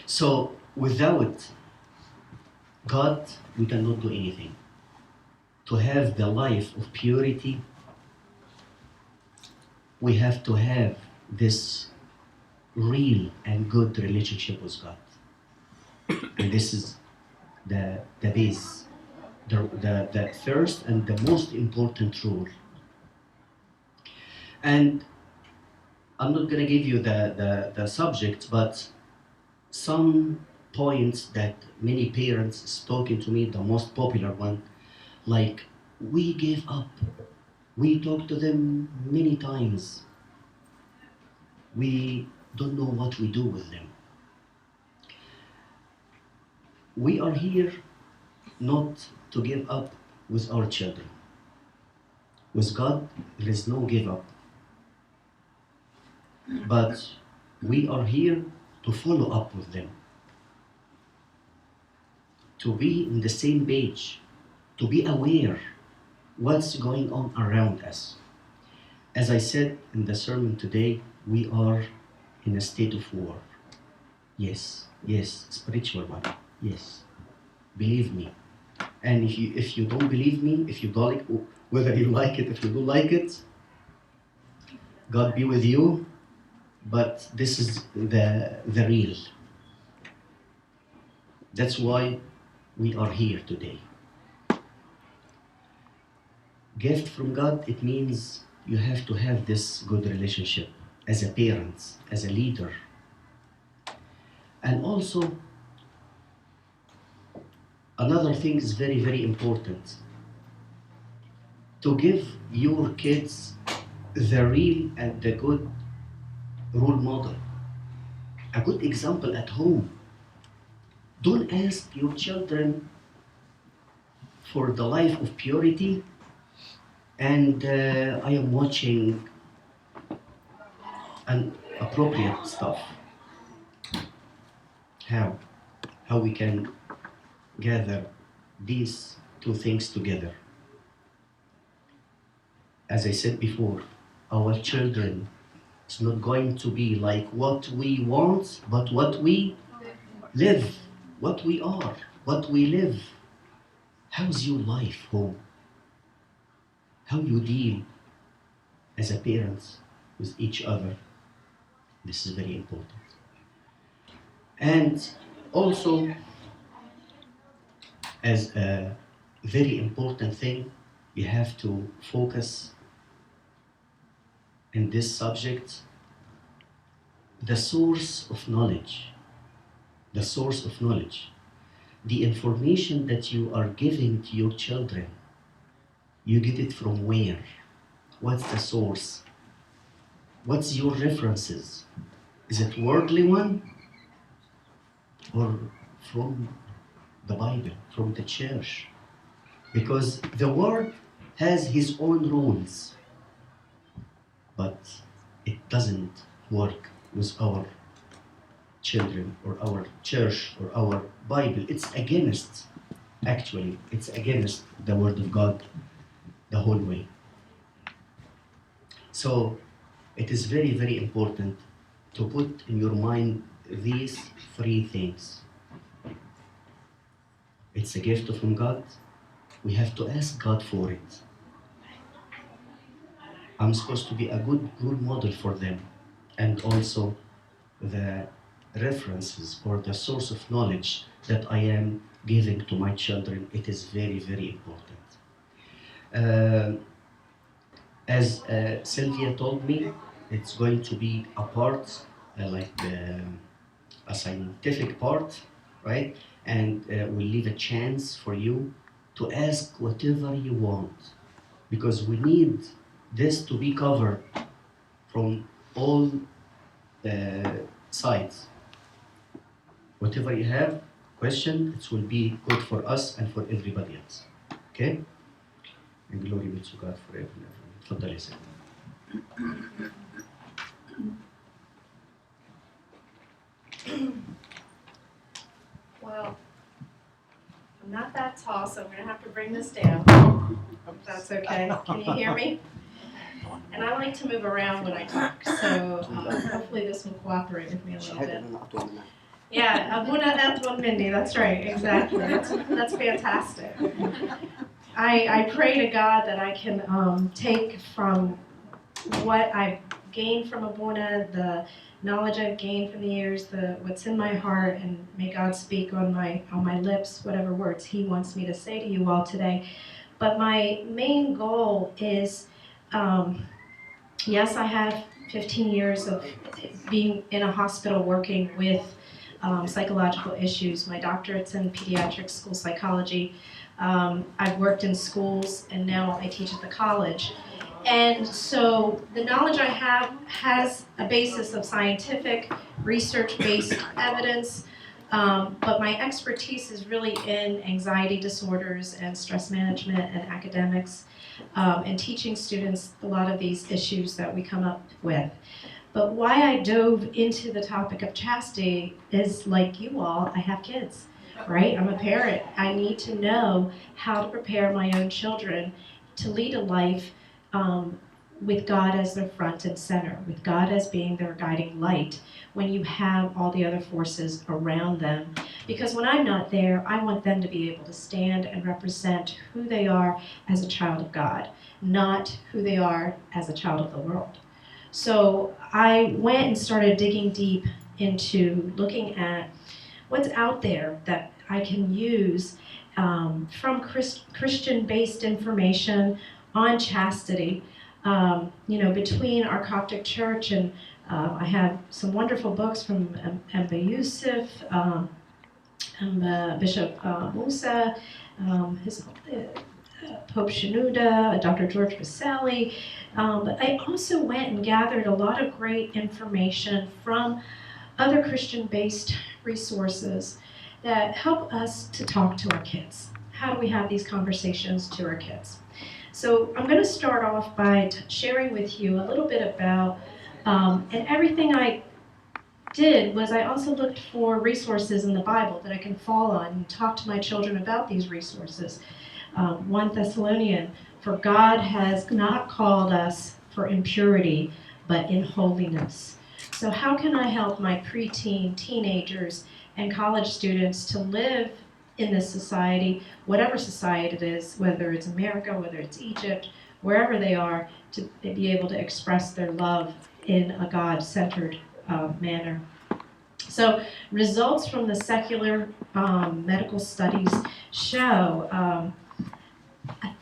So without God, we cannot do anything. To have the life of purity, we have to have this real and good relationship with God. And this is the base, the first and the most important rule. And I'm not going to give you the subject, but some points that many parents is talking to me, the most popular one, like, we gave up. We talked to them many times. We don't know what we do with them. We are here not to give up with our children. With God, there is no give up. But we are here to follow up with them, to be in the same page, to be aware what's going on around us. As I said in the sermon today, we are in a state of war. Yes, spiritual one. Yes, believe me. And if you don't believe me, if you don't like, whether you like it, if you don't like it, God be with you. But this is the real. That's why we are here today. Gift from God, it means you have to have this good relationship as a parent, as a leader. And also, another thing is very, very important. To give your kids the real and the good role model. A good example at home. Don't ask your children for the life of purity and I am watching inappropriate stuff. How we can gather these two things together? As I said before, our children is not going to be like what we want, but what we live, what we are, what we live. How's your life home? How you deal as a parent with each other. This is very important. And also, as a very important thing, you have to focus in this subject, the source of knowledge. The source of knowledge. The information that you are giving to your children, you get it from where? What's the source? What's your references? Is it worldly one? Or from the Bible, from the church? Because the word has his own rules, but it doesn't work with our children or our church or our Bible. It's against the word of God the whole way. So it is very, very important to put in your mind these three things. It's a gift from God. We have to ask God for it. I'm supposed to be a good role model for them. And also the references or the source of knowledge that I am giving to my children, it is very, very important. As Silvia told me, it's going to be a part, a scientific part, right? And we'll leave a chance for you to ask whatever you want, because we need this to be covered from all sides. Whatever you have, question, it will be good for us and for everybody else. Okay? And glory be to God forever and ever. تفضل يا سيدي. Well, I'm not that tall, so I'm going to have to bring this down. If that's okay. Can you hear me? And I like to move around when I talk, so hopefully this will cooperate with me a little bit. Yeah, Abuna Edwin Mindy, that's right, exactly. That's fantastic. I pray to God that I can take from what I've gained from Abuna, the knowledge I've gained from the years, what's in my heart, and may God speak on my lips, whatever words He wants me to say to you all today. But my main goal is, yes, I have 15 years of being in a hospital working with psychological issues. My doctorate's in pediatric school psychology. I've worked in schools, and now I teach at the college. And so the knowledge I have has a basis of scientific, research-based evidence, but my expertise is really in anxiety disorders and stress management and academics, and teaching students a lot of these issues that we come up with. But why I dove into the topic of chastity is, like you all, I have kids, right? I'm a parent. I need to know how to prepare my own children to lead a life with God as their front and center, with God as being their guiding light when you have all the other forces around them. Because when I'm not there, I want them to be able to stand and represent who they are as a child of God, not who they are as a child of the world. So I went and started digging deep into looking at what's out there that I can use from Christian-based information on chastity. Between our Coptic Church and I have some wonderful books from Silvia Youssef, Bishop Musa, Pope Shenouda, Dr. George Baselli. But I also went and gathered a lot of great information from other Christian-based resources that help us to talk to our kids. How do we have these conversations to our kids? So I'm going to start off by sharing with you a little bit about, and everything I did was I also looked for resources in the Bible that I can fall on and talk to my children about these resources. 1 Thessalonian, for God has not called us for impurity, but in holiness. So how can I help my preteen, teenagers, and college students to live in this society, whatever society it is, whether it's America, whether it's Egypt, wherever they are, to be able to express their love in a God-centered manner. So results from the secular medical studies show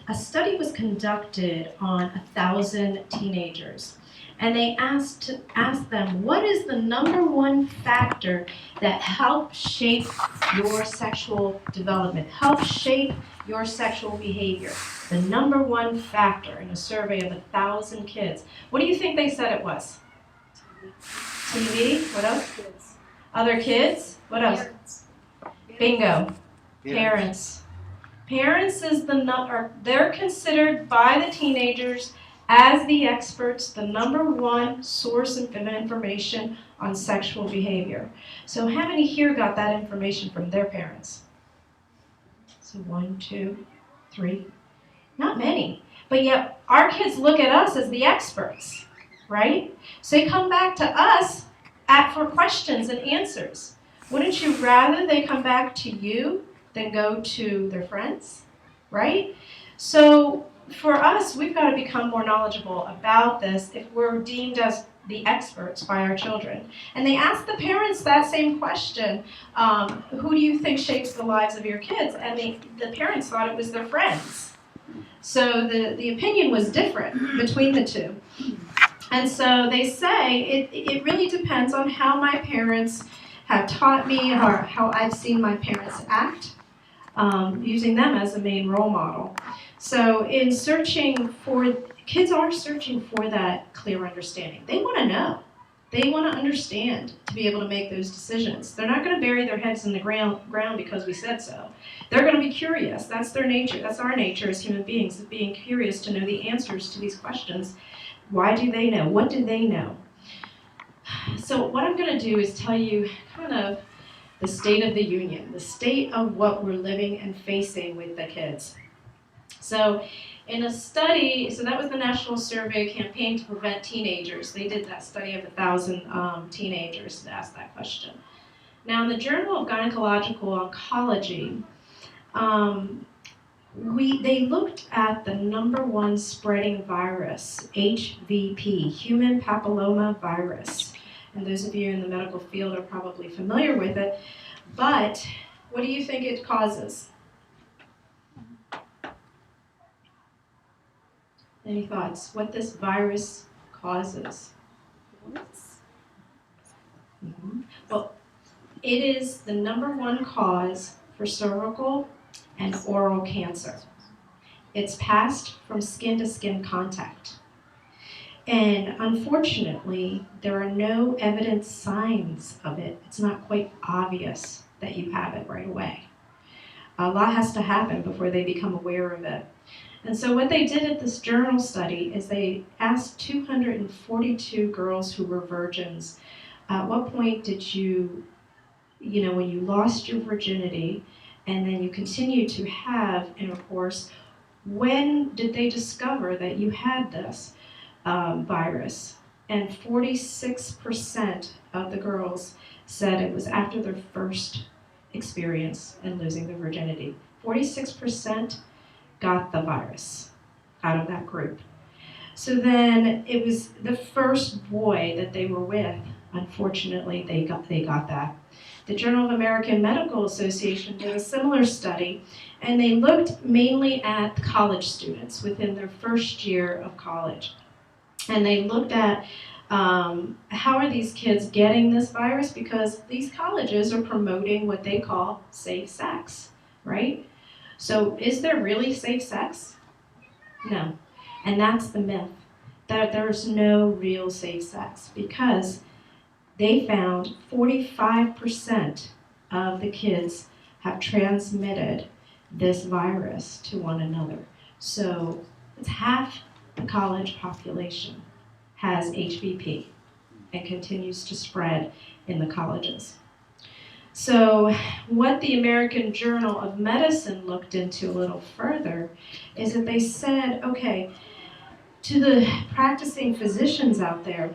a study was conducted on 1,000 teenagers, and they asked them, what is the number one factor that helps shape your sexual development, helps shape your sexual behavior? The number one factor in a survey of 1,000 kids. What do you think they said it was? TV. What else? Kids. Other kids? What else? Parents. Bingo. Parents. Parents is they're considered by the teenagers as the experts, the number one source of information on sexual behavior. So how many here got that information from their parents? So 1, 2, 3. Not many. But yet our kids look at us as the experts, right? So they come back to us for questions and answers. Wouldn't you rather they come back to you than go to their friends, right? So for us, we've got to become more knowledgeable about this if we're deemed as the experts by our children. And they asked the parents that same question, who do you think shapes the lives of your kids? And the parents thought it was their friends. So the opinion was different between the two. And so they say it really depends on how my parents have taught me or how I've seen my parents act, using them as a main role model. So in searching for, kids are searching for that clear understanding. They want to know. They want to understand to be able to make those decisions. They're not going to bury their heads in the ground because we said so. They're going to be curious. That's their nature. That's our nature as human beings, is being curious to know the answers to these questions. Why do they know? What do they know? So what I'm going to do is tell you kind of the state of the union, the state of what we're living and facing with the kids. So in a study, so that was the National Survey Campaign to Prevent Teenagers. They did that study of 1,000 teenagers to ask that question. Now, in the Journal of Gynecological Oncology, they looked at the number one spreading virus, HVP, human papilloma virus. And those of you in the medical field are probably familiar with it. But what do you think it causes? Any thoughts? What this virus causes? Well, it is the number one cause for cervical and oral cancer. It's passed from skin to skin contact. And unfortunately, there are no evidence signs of it. It's not quite obvious that you have it right away. A lot has to happen before they become aware of it. And so what they did at this journal study is they asked 242 girls who were virgins, at what point did you when you lost your virginity and then you continued to have intercourse, when did they discover that you had this virus? And 46% of the girls said it was after their first experience in losing their virginity. 46% got the virus out of that group. So then it was the first boy that they were with. Unfortunately, they got that. The Journal of American Medical Association did a similar study, and they looked mainly at college students within their first year of college. And they looked at how are these kids getting this virus, because these colleges are promoting what they call safe sex, right? So is there really safe sex? No. And that's the myth, that there's no real safe sex, because they found 45% of the kids have transmitted this virus to one another. So it's half the college population has HVP and continues to spread in the colleges. So what the American Journal of Medicine looked into a little further is that they said, okay, to the practicing physicians out there,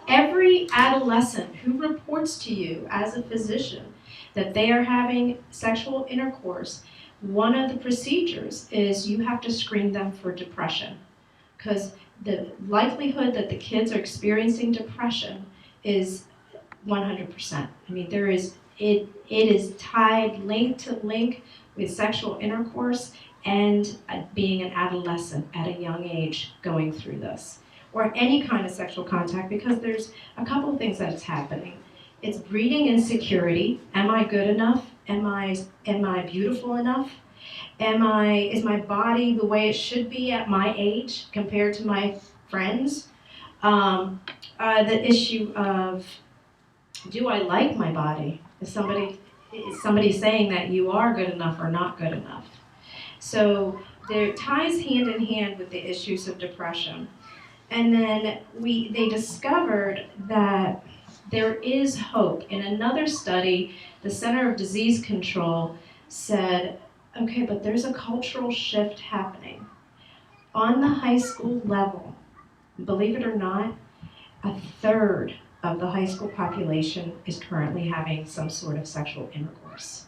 every adolescent who reports to you as a physician that they are having sexual intercourse, one of the procedures is you have to screen them for depression, because the likelihood that the kids are experiencing depression is 100%. I mean, it is tied link to link with sexual intercourse and being an adolescent at a young age going through this, or any kind of sexual contact, because there's a couple of things that's happening. It's breeding insecurity. Am I good enough? Am I beautiful enough? Is my body the way it should be at my age compared to my friends? The issue of, do I like my body? Is somebody saying that you are good enough or not good enough? So there ties hand in hand with the issues of depression. And then they discovered that there is hope. In another study, the Center of Disease Control said, okay, but there's a cultural shift happening. On the high school level, believe it or not, a third of the high school population is currently having some sort of sexual intercourse.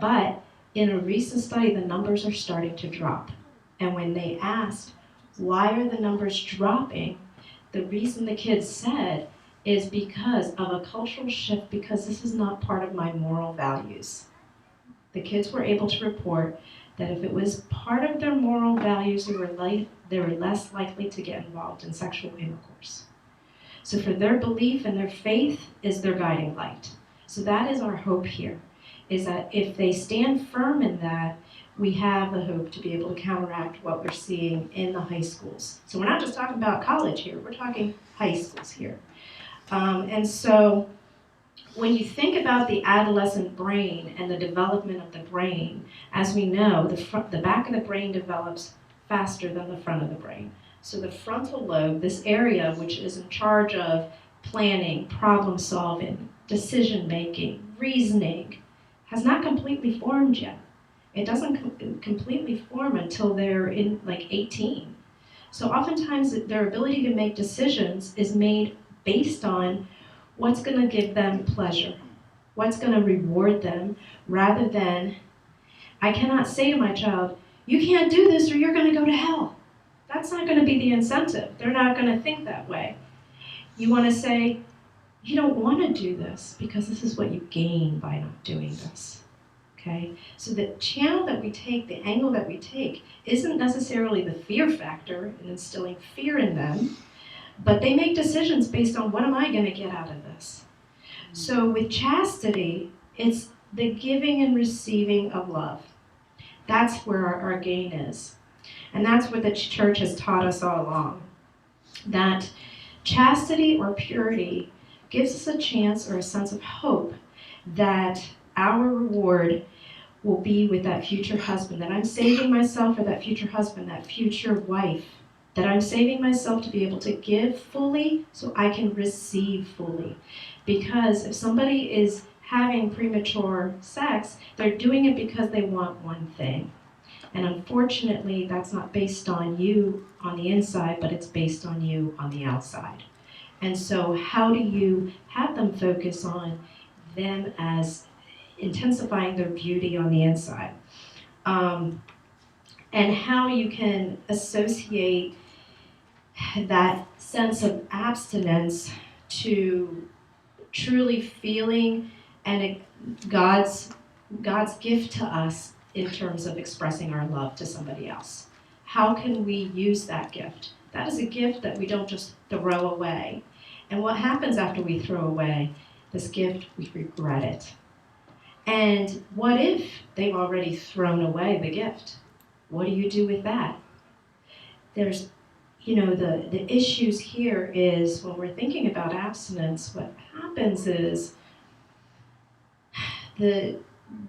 But in a recent study, the numbers are starting to drop. And when they asked, why are the numbers dropping? The reason the kids said is because of a cultural shift, because this is not part of my moral values. The kids were able to report that if it was part of their moral values, they were less likely to get involved in sexual intercourse. So for their belief and their faith is their guiding light. So that is our hope here, is that if they stand firm in that, we have the hope to be able to counteract what we're seeing in the high schools. So we're not just talking about college here, we're talking high schools here. And so when you think about the adolescent brain and the development of the brain, as we know, the back of the brain develops faster than the front of the brain. So the frontal lobe, this area which is in charge of planning, problem solving, decision making, reasoning, has not completely formed yet. It doesn't completely form until they're in like 18. So oftentimes their ability to make decisions is made based on what's going to give them pleasure, what's going to reward them, rather than, I cannot say to my child, you can't do this or you're going to go to hell. That's not going to be the incentive. They're not going to think that way. You want to say, you don't want to do this because this is what you gain by not doing this. Okay? So the channel that we take, the angle that we take, isn't necessarily the fear factor and instilling fear in them, but they make decisions based on what am I going to get out of this. So with chastity, it's the giving and receiving of love. That's where our gain is. And that's what the church has taught us all along. That chastity or purity gives us a chance or a sense of hope that our reward will be with that future husband, that I'm saving myself for that future husband, that future wife, that I'm saving myself to be able to give fully so I can receive fully. Because if somebody is having premature sex, they're doing it because they want one thing. And unfortunately, that's not based on you on the inside, but it's based on you on the outside. And so how do you have them focus on them as intensifying their beauty on the inside? And how you can associate that sense of abstinence to truly feeling and God's gift to us in terms of expressing our love to somebody else. How can we use that gift? That is a gift that we don't just throw away. And what happens after we throw away this gift? We regret it. And what if they've already thrown away the gift? What do you do with that? There's, the issues here is when we're thinking about abstinence, what happens is the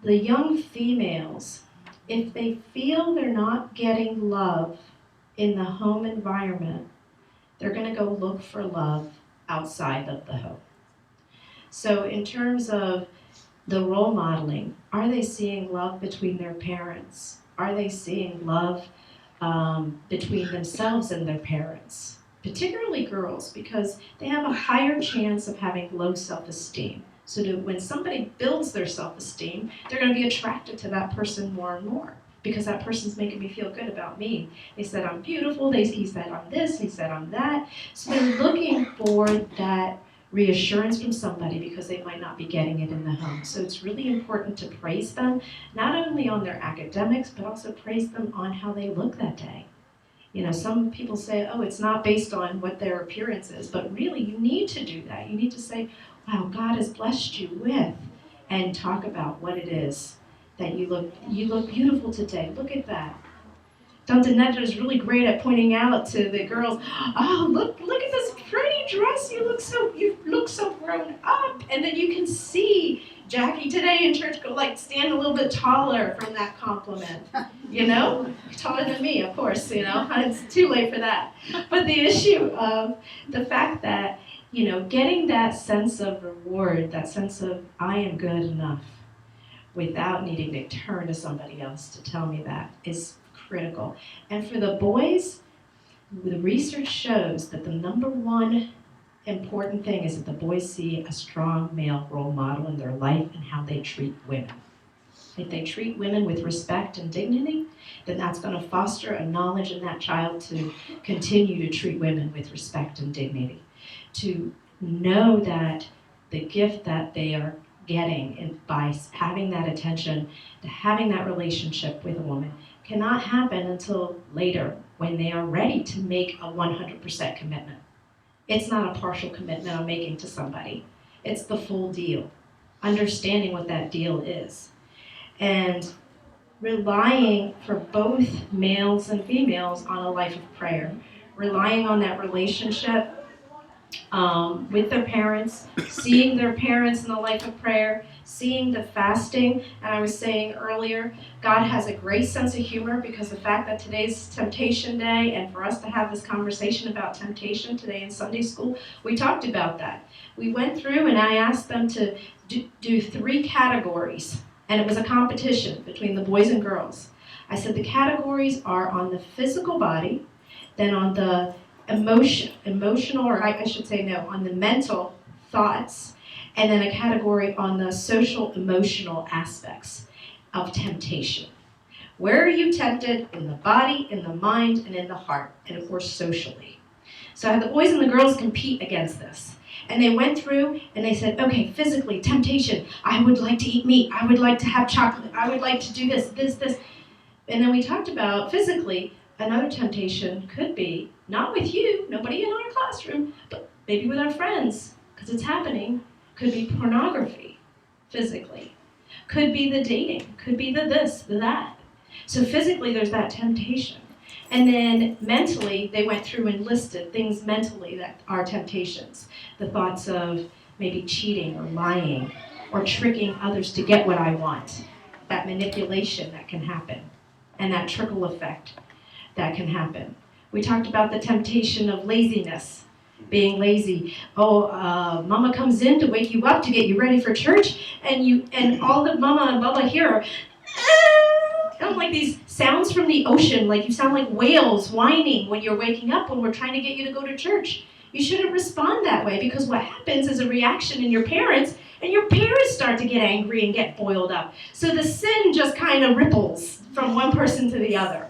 young females, if they feel they're not getting love in the home environment, they're going to go look for love outside of the home. So in terms of the role modeling, are they seeing love between their parents? Are they seeing love between themselves and their parents? Particularly girls, because they have a higher chance of having low self-esteem. So when somebody builds their self-esteem, they're going to be attracted to that person more and more because that person's making me feel good about me. They said I'm beautiful, he said I'm this, he said I'm that. So they're looking for that reassurance from somebody because they might not be getting it in the home. So it's really important to praise them, not only on their academics, but also praise them on how they look that day. Some people say, oh, it's not based on what their appearance is, but really you need to do that. You need to say, wow, God has blessed you with, and talk about what it is that you look beautiful today. Look at that. Dr. Nedra is really great at pointing out to the girls, oh, look at this pretty dress. You look so grown up. And then you can see Jackie today in church go stand a little bit taller from that compliment. Taller than me, of course, it's too late for that. But the issue of the fact that, getting that sense of reward, that sense of I am good enough without needing to turn to somebody else to tell me that is critical. And for the boys, the research shows that the number one important thing is that the boys see a strong male role model in their life and how they treat women. If they treat women with respect and dignity, then that's going to foster a knowledge in that child to continue to treat women with respect and dignity. To know that the gift that they are getting and by having that attention, to having that relationship with a woman, cannot happen until later when they are ready to make a 100% commitment. It's not a partial commitment I'm making to somebody. It's the full deal. Understanding what that deal is. And relying for both males and females on a life of prayer. Relying on that relationship with their parents, seeing their parents in the life of prayer, seeing the fasting. And I was saying earlier, God has a great sense of humor because the fact that today's temptation day, and for us to have this conversation about temptation today in Sunday school, we talked about that. We went through and I asked them to do 3 categories, and it was a competition between the boys and girls. I said the categories are on the physical body, then on the on the mental, thoughts, and then a category on the social emotional aspects of temptation. Where are you tempted? In the body, in the mind, and in the heart, and of course socially. So I had the boys and the girls compete against this. And they went through and they said, okay, physically, temptation. I would like to eat meat. I would like to have chocolate. I would like to do this. And then we talked about physically, another temptation could be, not with you, nobody in our classroom, but maybe with our friends, because it's happening. Could be pornography, physically. Could be the dating. Could be the this, the that. So physically, there's that temptation. And then mentally, they went through and listed things mentally that are temptations. The thoughts of maybe cheating or lying or tricking others to get what I want. That manipulation that can happen. And that trickle effect that can happen. We talked about the temptation of laziness. Being lazy. Mama comes in to wake you up to get you ready for church, and all that Mama and Baba hear are kind of like these sounds from the ocean, like you sound like whales whining when you're waking up when we're trying to get you to go to church. You shouldn't respond that way, because what happens is a reaction in your parents, and your parents start to get angry and get boiled up. So the sin just kind of ripples from one person to the other.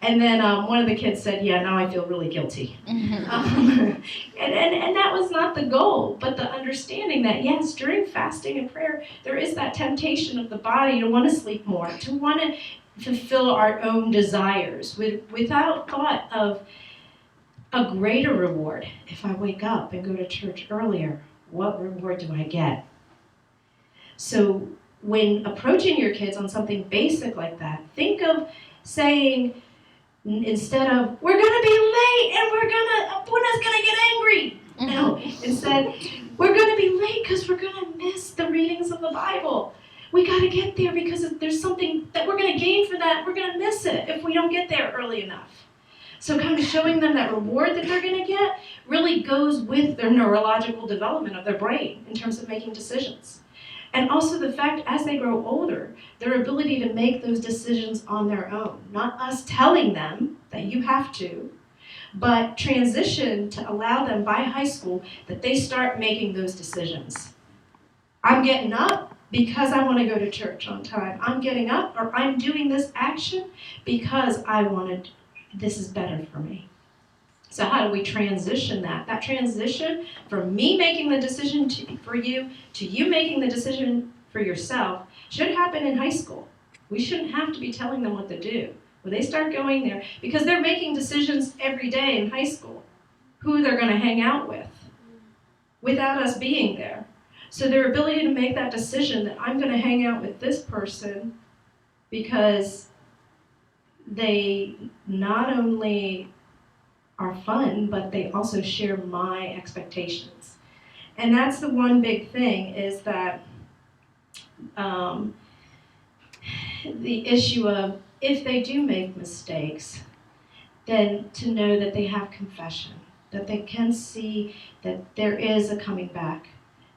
And then one of the kids said, yeah, now I feel really guilty. And that was not the goal, but the understanding that, yes, during fasting and prayer, there is that temptation of the body to want to sleep more, to want to fulfill our own desires without thought of a greater reward. If I wake up and go to church earlier, what reward do I get? So when approaching your kids on something basic like that, think of saying, instead of, we're going to be late and Abuna's going to get angry. No, instead, we're going to be late because we're going to miss the readings of the Bible. We got to get there because there's something that we're going to gain for that. We're going to miss it if we don't get there early enough. So kind of showing them that reward that they're going to get really goes with their neurological development of their brain in terms of making decisions. And also the fact, as they grow older, their ability to make those decisions on their own. Not us telling them that you have to, but transition to allow them by high school that they start making those decisions. I'm getting up because I want to go to church on time. I'm getting up, or I'm doing this action because this is better for me. So how do we transition that? That transition from me making the decision for you to you making the decision for yourself should happen in high school. We shouldn't have to be telling them what to do. When they start going there, because they're making decisions every day in high school, who they're going to hang out with, without us being there. So their ability to make that decision that I'm going to hang out with this person because they not only are fun, but they also share my expectations. And that's the one big thing, is that the issue of, if they do make mistakes, then to know that they have confession, that they can see that there is a coming back,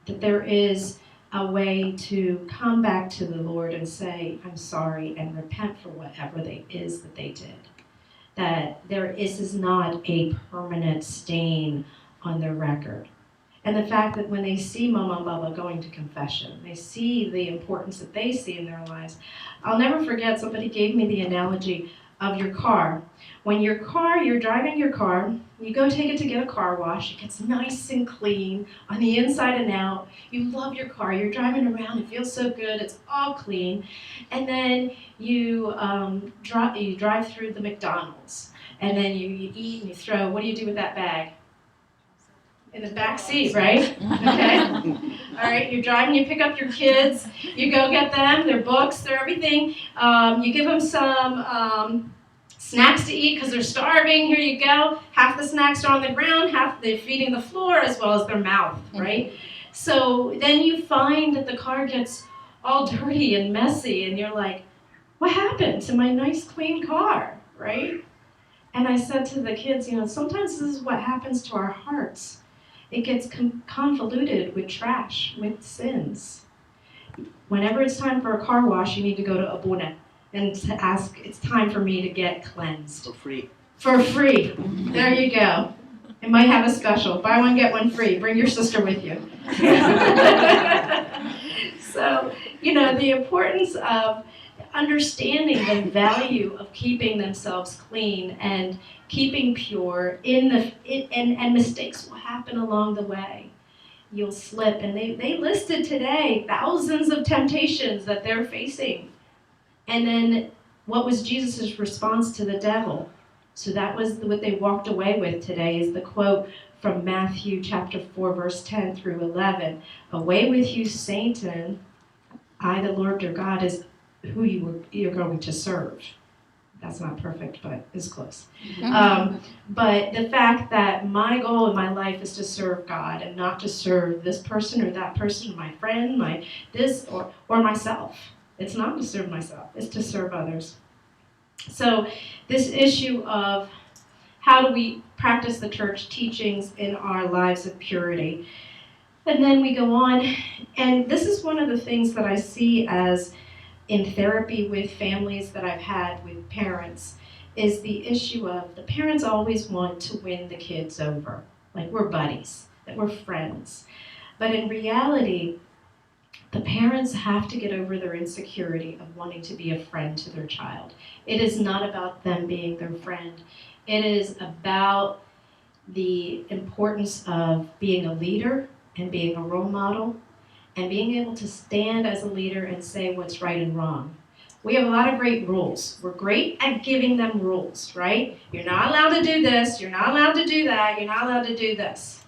that there is a way to come back to the Lord and say, I'm sorry, and repent for whatever it is that they did. That this is not a permanent stain on their record. And the fact that when they see Mama and Baba going to confession, they see the importance that they see in their lives. I'll never forget, somebody gave me the analogy of your car. When you're driving your car, you go take it to get a car wash, it gets nice and clean on the inside and out. You love your car, you're driving around, it feels so good, it's all clean. And then you drive through the McDonald's, and then you eat and you throw. What do you do with that bag? In the back seat, right? Okay. All right, you're driving, you pick up your kids, you go get them, their books, their everything. You give them some snacks to eat because they're starving. Here you go. Half the snacks are on the ground, half they're feeding the floor, as well as their mouth, right? So then you find that the car gets all dirty and messy, and you're like, what happened to my nice, clean car, right? And I said to the kids, sometimes this is what happens to our hearts. It gets convoluted with trash, with sins. Whenever it's time for a car wash, you need to go to Abuna and to ask, it's time for me to get cleansed. For free. For free. There you go. It might have a special. Buy one, get one free. Bring your sister with you. So, the importance of understanding the value of keeping themselves clean and keeping pure and mistakes will happen along the way. You'll slip, and they listed today thousands of temptations that they're facing. And then what was Jesus' response to the devil? So that was what they walked away with today, is the quote from Matthew chapter 4, verse 10 through 11. Away with you, Satan. I, the Lord your God, is who you're going to serve. That's not perfect, but it's close. But the fact that my goal in my life is to serve God and not to serve this person or that person, my friend, or myself. It's not to serve myself, it's to serve others. So this issue of how do we practice the church teachings in our lives of purity. And then we go on, and this is one of the things that I see as in therapy with families that I've had with parents, is the issue of the parents always want to win the kids over. Like we're buddies, that we're friends. But in reality, the parents have to get over their insecurity of wanting to be a friend to their child. It is not about them being their friend. It is about the importance of being a leader and being a role model and being able to stand as a leader and say what's right and wrong. We have a lot of great rules. We're great at giving them rules, right? You're not allowed to do this, you're not allowed to do that, you're not allowed to do this.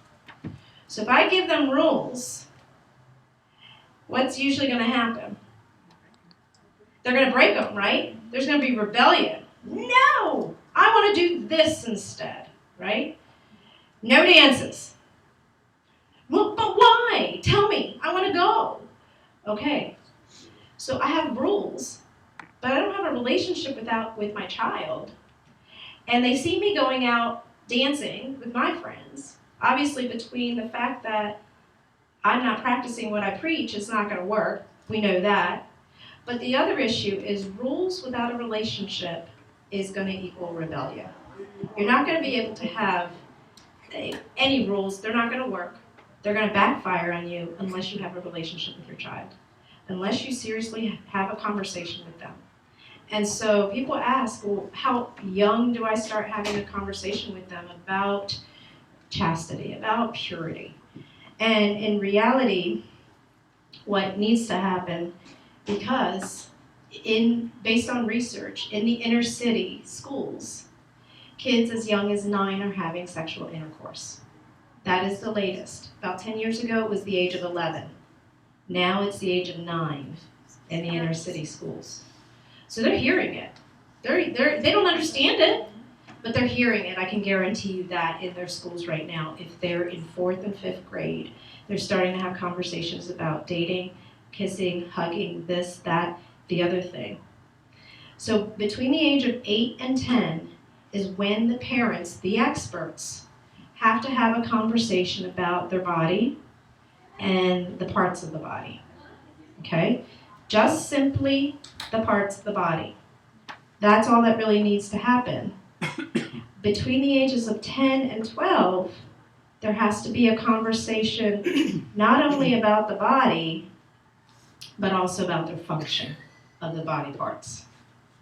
So if I give them rules, what's usually going to happen? They're going to break them, right? There's going to be rebellion. No! I want to do this instead, right? No dances. Well, but why? Tell me. I want to go. Okay. So I have rules, but I don't have a relationship with my child. And they see me going out dancing with my friends. Obviously, between the fact that I'm not practicing what I preach, it's not going to work. We know that. But the other issue is rules without a relationship is going to equal rebellion. You're not going to be able to have any rules. They're not going to work. They're going to backfire on you unless you have a relationship with your child, unless you seriously have a conversation with them. And so people ask, well, how young do I start having a conversation with them about chastity, about purity? And in reality, what needs to happen, because based on research, in the inner city schools, kids as young as 9 are having sexual intercourse. That is the latest. About 10 years ago, it was the age of 11. Now it's the age of 9 in the inner city schools. So they're hearing it. They don't understand it, but they're hearing it. I can guarantee you that in their schools right now, if they're in 4th and 5th grade, they're starting to have conversations about dating, kissing, hugging, this, that, the other thing. So between the age of 8 and 10 is when the parents, the experts, have to have a conversation about their body and the parts of the body. Okay? Just simply the parts of the body. That's all that really needs to happen. Between the ages of 10 and 12, there has to be a conversation not only about the body, but also about the function of the body parts.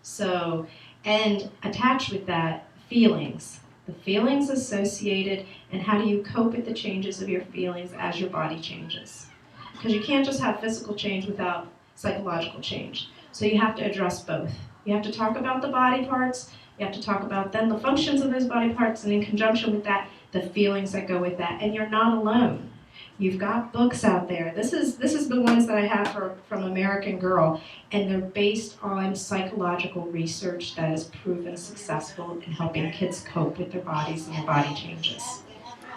So, and attached with that, feelings. The feelings associated, and how do you cope with the changes of your feelings as your body changes? Because you can't just have physical change without psychological change. So you have to address both. You have to talk about the body parts, you have to talk about then the functions of those body parts, and in conjunction with that, the feelings that go with that. And you're not alone. You've got books out there. This is the ones that I have from American Girl, and they're based on psychological research that is proven successful in helping kids cope with their bodies and their body changes.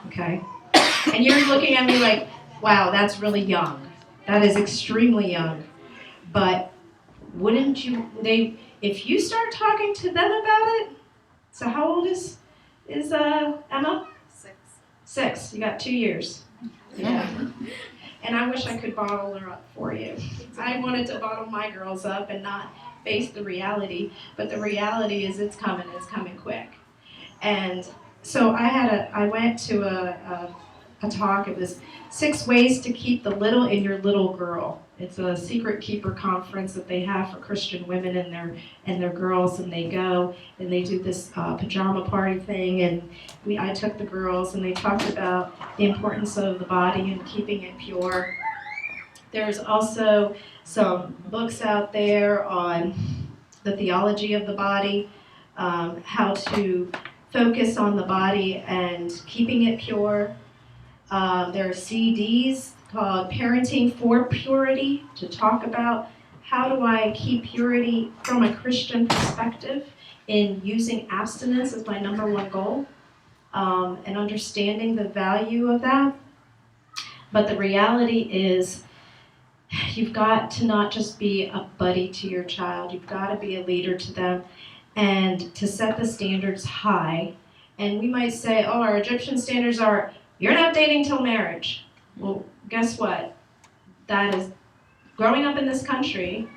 Okay? And you're looking at me like, wow, that's really young. That is extremely young. But wouldn't you, if you start talking to them about it, so how old is Emma? 6. 6. You got 2 years. Yeah. And I wish I could bottle her up for you. I wanted to bottle my girls up and not face the reality, but the reality is it's coming quick. And So I went to a talk. It was 6 ways to keep the little in your little girl. It's a secret keeper conference that they have for Christian women and their girls, and they go and they do this pajama party thing. And I took the girls, and they talked about the importance of the body and keeping it pure. There's also some books out there on the theology of the body, how to focus on the body and keeping it pure. There are CDs called Parenting for Purity to talk about how do I keep purity from a Christian perspective in using abstinence as my number one goal, and understanding the value of that. But the reality is, you've got to not just be a buddy to your child, you've got to be a leader to them, and to set the standards high. And we might say, oh, our Egyptian standards are, you're not dating till marriage. Well, guess what? That is, growing up in this country,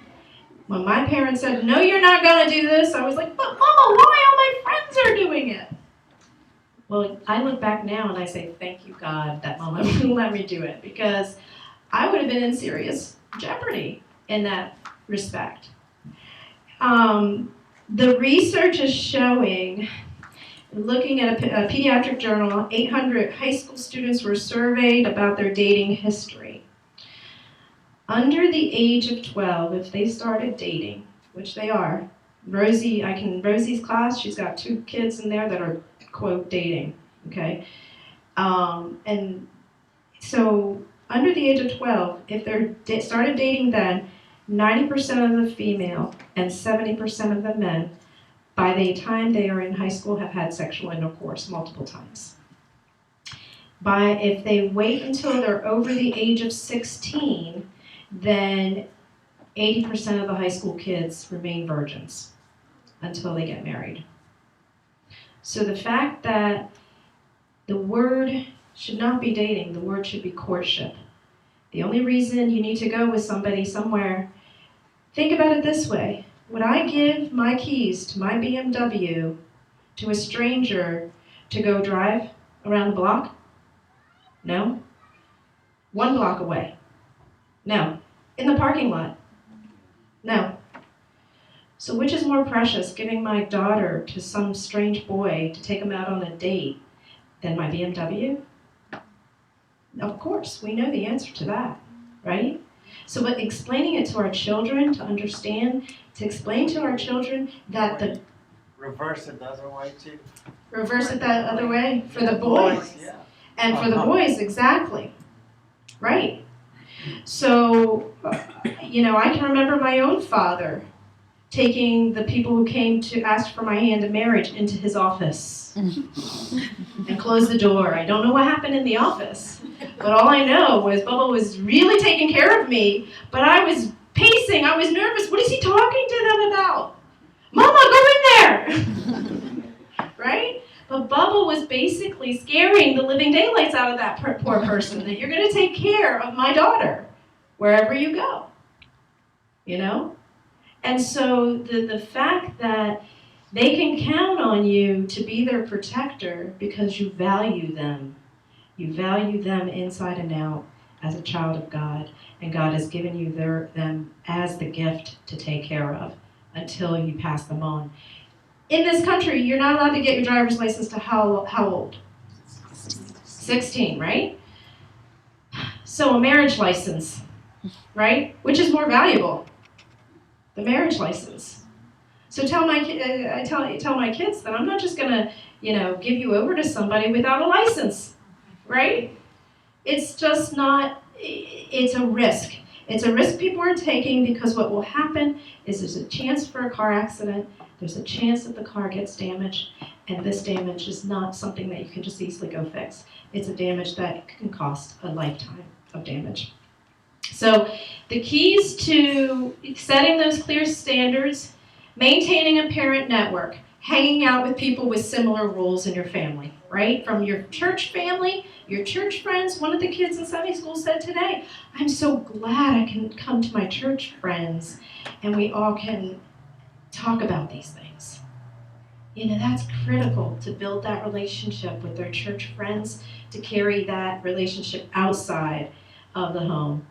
when my parents said, no, you're not going to do this, I was like, but Mama, why? All my friends are doing it. Well, I look back now and I say, thank you, God, that Mama let me do it, because I would have been in serious jeopardy in that respect. The research is showing, looking at a pediatric journal, 800 high school students were surveyed about their dating history. Under the age of 12, if they started dating, which they are, Rosie's class, she's got 2 kids in there that are, quote, dating, okay? And so under the age of 12, if they started dating then, 90% of the female and 70% of the men, by the time they are in high school, have had sexual intercourse multiple times. If they wait until they're over the age of 16, then 80% of the high school kids remain virgins until they get married. So the fact that the word should not be dating, the word should be courtship. The only reason you need to go with somebody somewhere, think about it this way. Would I give my keys to my BMW to a stranger to go drive around the block? No. 1 block away? No. In the parking lot? No. So which is more precious, giving my daughter to some strange boy to take him out on a date than my BMW? Of course, we know the answer to that, right? So explaining it to our children to understand, to explain to our children that the... Reverse it the other way too. Reverse it that other way for the boys. Yeah. And for the boys, exactly. Right. So, I can remember my own father taking the people who came to ask for my hand in marriage into his office and close the door. I don't know what happened in the office, but all I know was Bubba was really taking care of me, but I was pacing, I was nervous. What is he talking to them about? Mama, go in there! Right? But Bubba was basically scaring the living daylights out of that poor person, that you're going to take care of my daughter wherever you go. And so the fact that they can count on you to be their protector because you value them. You value them inside and out as a child of God, and God has given you them as the gift to take care of until you pass them on. In this country, you're not allowed to get your driver's license to how old? 16, right? So a marriage license, right? Which is more valuable? The marriage license. So I tell my kids that I'm not just gonna, give you over to somebody without a license, right? It's just not. It's a risk. It's a risk people are taking because what will happen is there's a chance for a car accident. There's a chance that the car gets damaged, and this damage is not something that you can just easily go fix. It's a damage that can cost a lifetime of damage. So the keys to setting those clear standards, maintaining a parent network, hanging out with people with similar roles in your family, right? From your church family, your church friends. One of the kids in Sunday school said today, I'm so glad I can come to my church friends and we all can talk about these things. That's critical to build that relationship with their church friends, to carry that relationship outside of the home.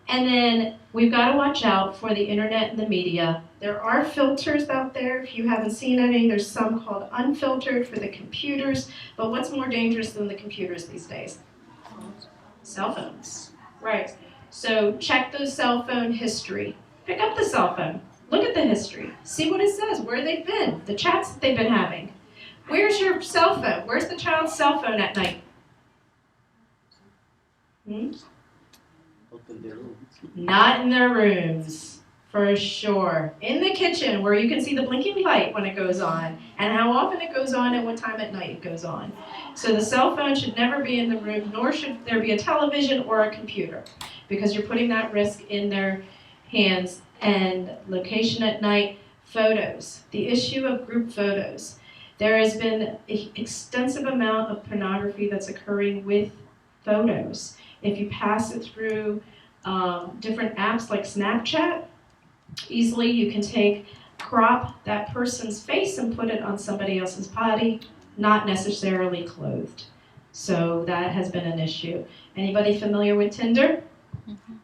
And then we've got to watch out for the internet and the media. There are filters out there. If you haven't seen any, there's some called unfiltered for the computers. But what's more dangerous than the computers these days? Cell phones. Right. So check those cell phone history. Pick up the cell phone. Look at the history. See what it says, where they've been, the chats that they've been having. Where's your cell phone? Where's the child's cell phone at night? Not in their rooms, for sure. In the kitchen, where you can see the blinking light when it goes on, and how often it goes on and what time at night it goes on. So the cell phone should never be in the room, nor should there be a television or a computer, because you're putting that risk in their hands. And location at night, photos. The issue of group photos. There has been an extensive amount of pornography that's occurring with photos. If you pass it through different apps like Snapchat, easily you can crop that person's face and put it on somebody else's body, not necessarily clothed. So that has been an issue. Anybody familiar with Tinder? Mm-hmm.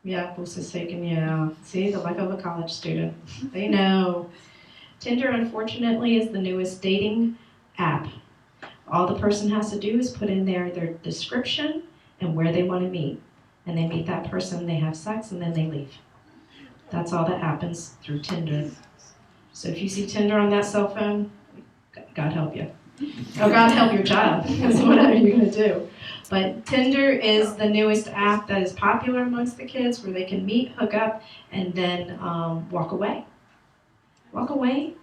Yeah, Bosa's taking, see, the life of a college student. They know. Tinder, unfortunately, is the newest dating app. All the person has to do is put in their description and where they want to meet. And they meet that person, they have sex, and then they leave. That's all that happens through Tinder. So if you see Tinder on that cell phone, God help you. Oh, God help your child, because whatever you're going to do. But Tinder is the newest app that is popular amongst the kids, where they can meet, hook up, and then walk away. Walk away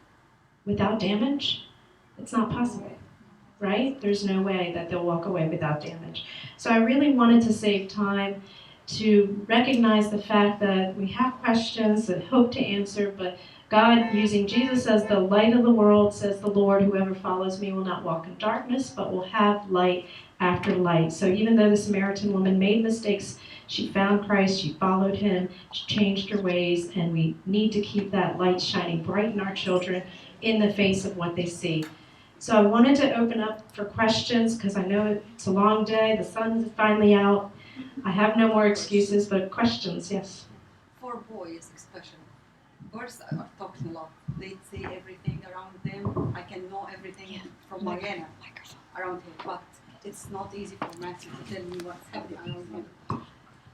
without damage? It's not possible, right? There's no way that they'll walk away without damage. So I really wanted to save time to recognize the fact that we have questions that hope to answer, but God, using Jesus as the light of the world, says the Lord, whoever follows me will not walk in darkness, but will have light after light. So even though the Samaritan woman made mistakes, she found Christ, she followed him, she changed her ways, and we need to keep that light shining bright in our children in the face of what they see. So I wanted to open up for questions, because I know it's a long day, the sun is finally out. I have no more excuses, but questions, yes? For boys especially, girls are talking a lot. They say everything around them. I can know everything from Mariana around him, but it's not easy for Matthew to tell me what's happening around him.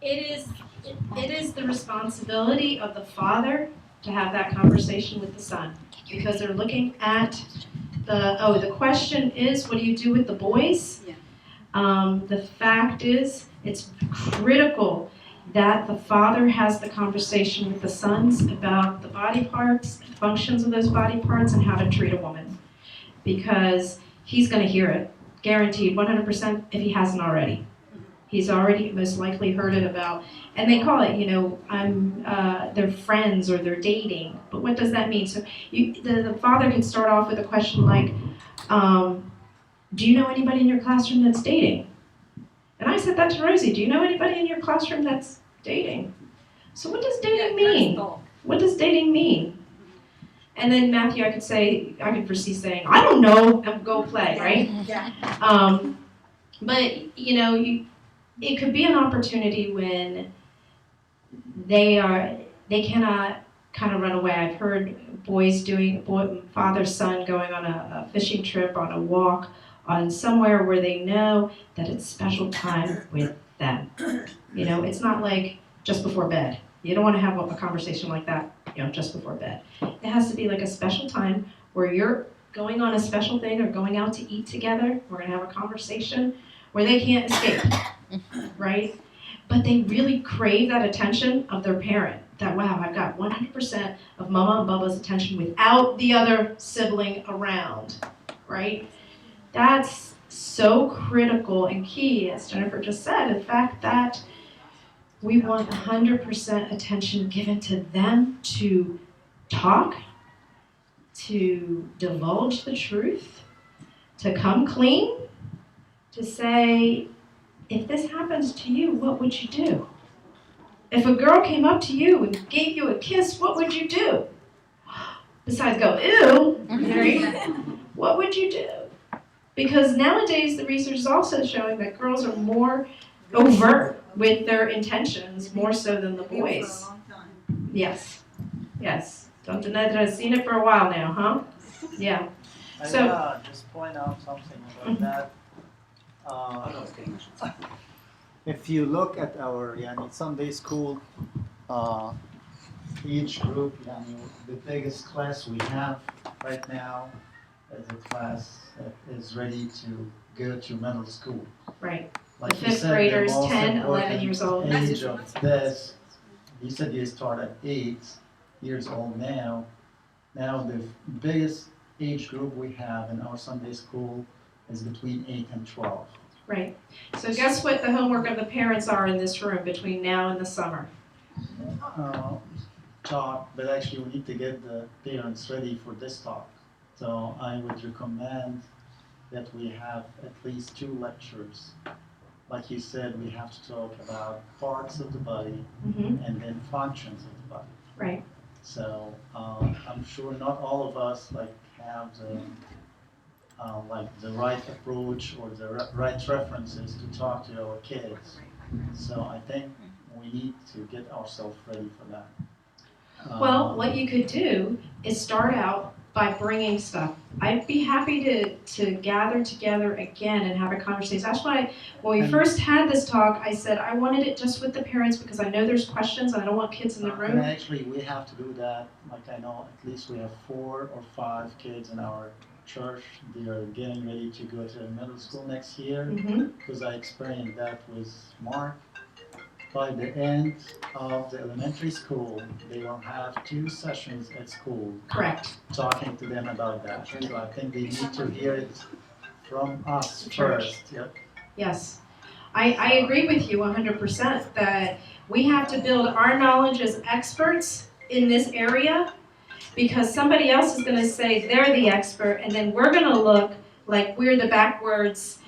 It is the responsibility of the father to have that conversation with the son, because they're looking at the question is, what do you do with the boys? Yeah. The fact is, it's critical that the father has the conversation with the sons about the body parts, the functions of those body parts, and how to treat a woman. Because he's going to hear it, guaranteed, 100%, if he hasn't already. He's already most likely heard it about, and they call it, they're friends or they're dating. But what does that mean? So the father can start off with a question like, do you know anybody in your classroom that's dating? And I said that to Rosie, do you know anybody in your classroom that's dating? So what does dating mean? What does dating mean? And then Matthew, I could foresee saying, I don't know, and go play, right? Yeah. But, it could be an opportunity when they cannot kind of run away. I've heard father, son going on a fishing trip, on a walk, on somewhere where they know that it's special time with them. It's not like just before bed. You don't want to have a conversation like that, just before bed. It has to be like a special time where you're going on a special thing or going out to eat together. We're going to have a conversation where they can't escape, right? But they really crave that attention of their parent. That, wow, I've got 100% of Mama and Bubba's attention without the other sibling around, right? That's so critical and key, as Jennifer just said, the fact that we want 100% attention given to them to talk, to divulge the truth, to come clean, to say, if this happens to you, what would you do? If a girl came up to you and gave you a kiss, what would you do? besides go, ew, right? What would you do? Because nowadays the research is also showing that girls are more overt with their intentions, more so than the boys. Yes, yes. Don't deny that I've seen it for a while now, huh? Yeah. I So- wanna just point out something about that. If you look at our Sunday school age group, the biggest class we have right now is a class that is ready to go to middle school. Right. Like The you fifth said, the graders, most 10, 11 important years old. age of this, you said you start at 8 years old now. Now the biggest age group we have in our Sunday school is between 8 and 12. Right. So guess what the homework of the parents are in this room between now and the summer? Talk, but actually we need to get the parents ready for this talk. So I would recommend that we have at least 2 lectures. Like you said, we have to talk about parts of the body Mm-hmm. and then functions of the body. Right. So I'm sure not all of us have the right approach or the right references to talk to our kids. So I think we need to get ourselves ready for that. Well, what you could do is start out by bringing stuff. I'd be happy to gather together again and have a conversation. That's why when we first had this talk, I said I wanted it just with the parents because I know there's questions and I don't want kids in the And room. actually, we have to do that. Like I know at least we have 4 or 5 kids in our church. They are getting ready to go to middle school next year Mm-hmm. because I experienced that with Mark. By the end of the elementary school, they will have 2 sessions at school Correct. talking to them about that. So I think they need to hear it from us Church. first. Yep. Yes. I agree with you 100% that we have to build our knowledge as experts in this area because somebody else is going to say they're the expert and then we're going to look like we're the backwards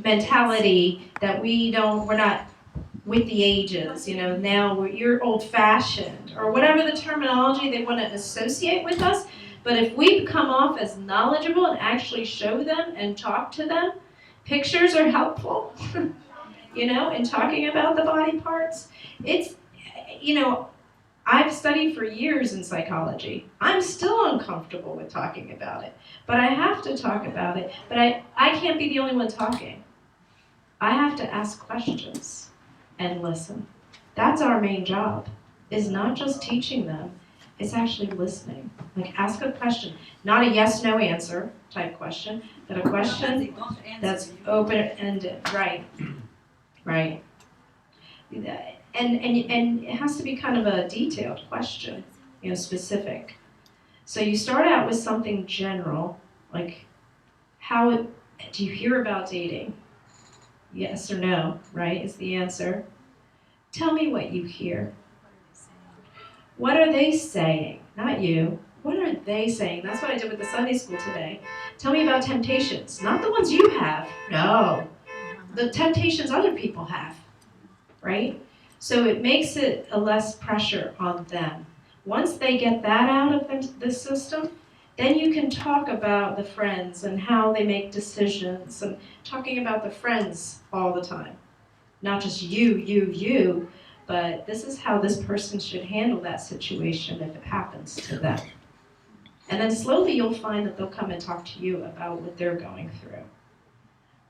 mentality that we're not with the ages, now you're old-fashioned or whatever the terminology they want to associate with us. But if we come off as knowledgeable and actually show them and talk to them, pictures are helpful, in talking about the body parts. It's, I've studied for years in psychology. I'm still uncomfortable with talking about it, but I have to talk about it. But I can't be the only one talking. I have to ask questions and listen. That's our main job, is not just teaching them, it's actually listening. Like ask a question, not a yes, no answer type question, but a question that's open-ended. Right. Right. And it has to be kind of a detailed question, specific. So you start out with something general, like do you hear about dating? Yes or no, right, is the answer. Tell me what you hear. What are they saying? Not you. What are they saying? That's what I did with the Sunday school today. Tell me about temptations. Not the ones you have. No. The temptations other people have, right? So it makes it a less pressure on them. Once they get that out of the system, then you can talk about the friends and how they make decisions and talking about the friends all the time. Not just you, but this is how this person should handle that situation if it happens to them. And then slowly you'll find that they'll come and talk to you about what they're going through.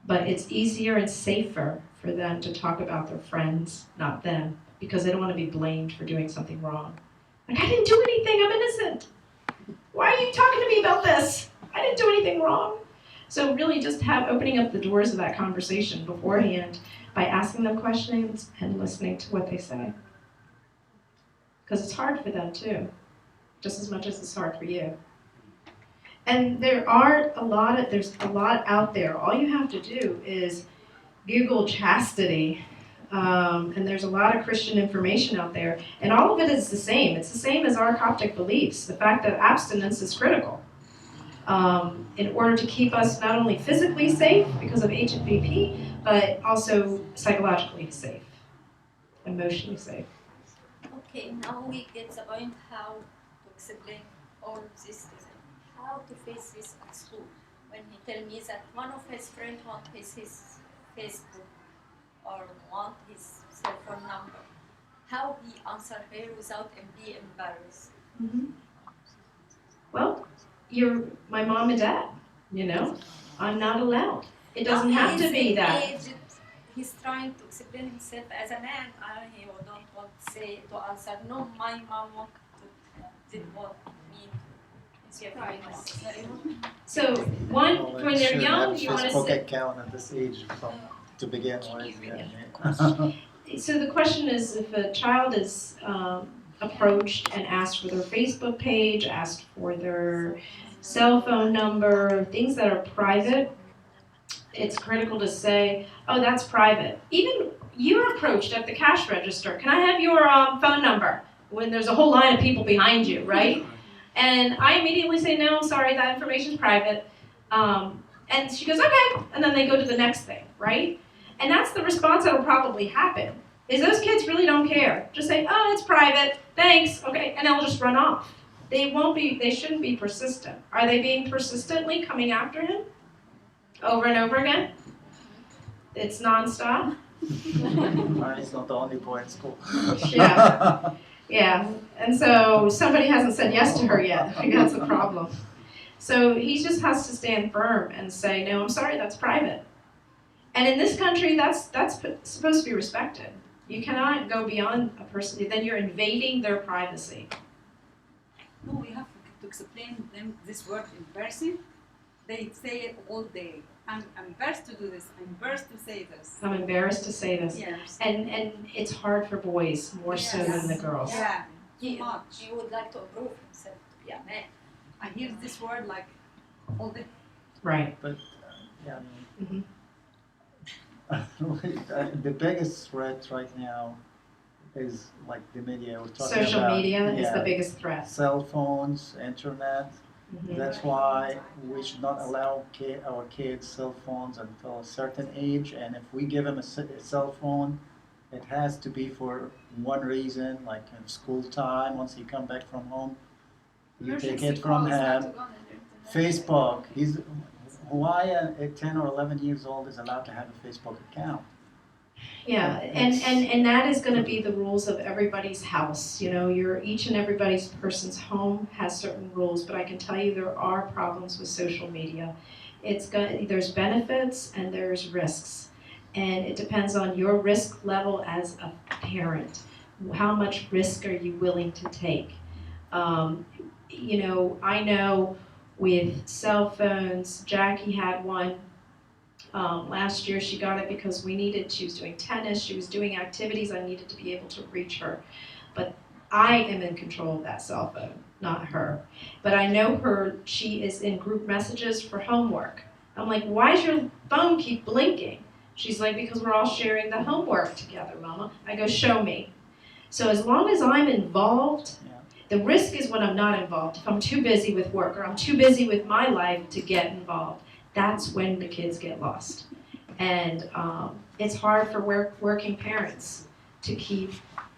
But it's easier and safer for them to talk about their friends, not them, because they don't want to be blamed for doing something wrong. Like, I didn't do anything, I'm innocent. Why are you talking to me about this? I didn't do anything wrong. So really just opening up the doors of that conversation beforehand by asking them questions and listening to what they say. Because it's hard for them too, just as much as it's hard for you. And there's a lot out there. All you have to do is Google chastity, and there's a lot of Christian information out there, and all of it is the same. It's the same as our Coptic beliefs, the fact that abstinence is critical in order to keep us not only physically safe because of HBP, but also psychologically safe, emotionally safe. Okay, now we get the point how to explain all this is how to face this at school. When he tell me that one of his friends want his Facebook or want his cell phone number, how he answer her without be embarrassed? Mm-hmm. Well, you're my mom and dad, you know. I'm not allowed. It doesn't have to be that. He's trying to explain himself as a man. He don't want to say to answer. No, my mom didn't want me to privacy. So when they're young, you want to Facebook say. account at this age to begin with. So the question is, if a child is approached and asked for their Facebook page, asked for their cell phone number, things that are private, it's critical to say, oh, that's private. Even you're approached at the cash register. Can I have your phone number? When there's a whole line of people behind you, right? And I immediately say, no, I'm sorry, that information's private. And she goes, okay. And then they go to the next thing, right? And that's the response that'll probably happen, is those kids really don't care. Just say, oh, it's private, thanks, okay, and they'll just run off. They shouldn't be persistent. Are they being persistently coming after him? Over and over again? It's nonstop? He's not the only boy in school. Yeah, and so somebody hasn't said yes to her yet. I think that's a problem. So he just has to stand firm and say, no, I'm sorry, that's private. And in this country, that's supposed to be respected. You cannot go beyond a person, then you're invading their privacy. No, we have to explain them this word embarrassing. They say it all day. I'm embarrassed to do this. I'm embarrassed to say this. I'm embarrassed to say this. Yes. And it's hard for boys more so than the girls. Yeah, too He much. would like to improve himself to be a man. I hear this word like all day. Right. But yeah, Mm-hmm. the biggest threat right now is like the media. We're talking Social about, media is the biggest threat. Cell phones, internet. Mm-hmm. That's why we should not allow our kids cell phones until a certain age. And if we give them a cell phone, it has to be for one reason, like in school time. Once you come back from home, you take it from him. Facebook. Why at 10 or 11 years old is allowed to have a Facebook account? Yeah, and that is going to be the rules of everybody's house. You know, each and everybody's person's home has certain rules, but I can tell you there are problems with social media. There's benefits and there's risks, and it depends on your risk level as a parent. How much risk are you willing to take? You know, I know with cell phones, Jackie had one. Last year she got it because she was doing tennis, she was doing activities, I needed to be able to reach her. But I am in control of that cell phone, not her. But I know she is in group messages for homework. I'm like, why does your phone keep blinking? She's like, because we're all sharing the homework together, Mama. I go, show me. So as long as I'm involved, the risk is when I'm not involved. If I'm too busy with work or I'm too busy with my life to get involved, that's when the kids get lost. And it's hard for working parents to keep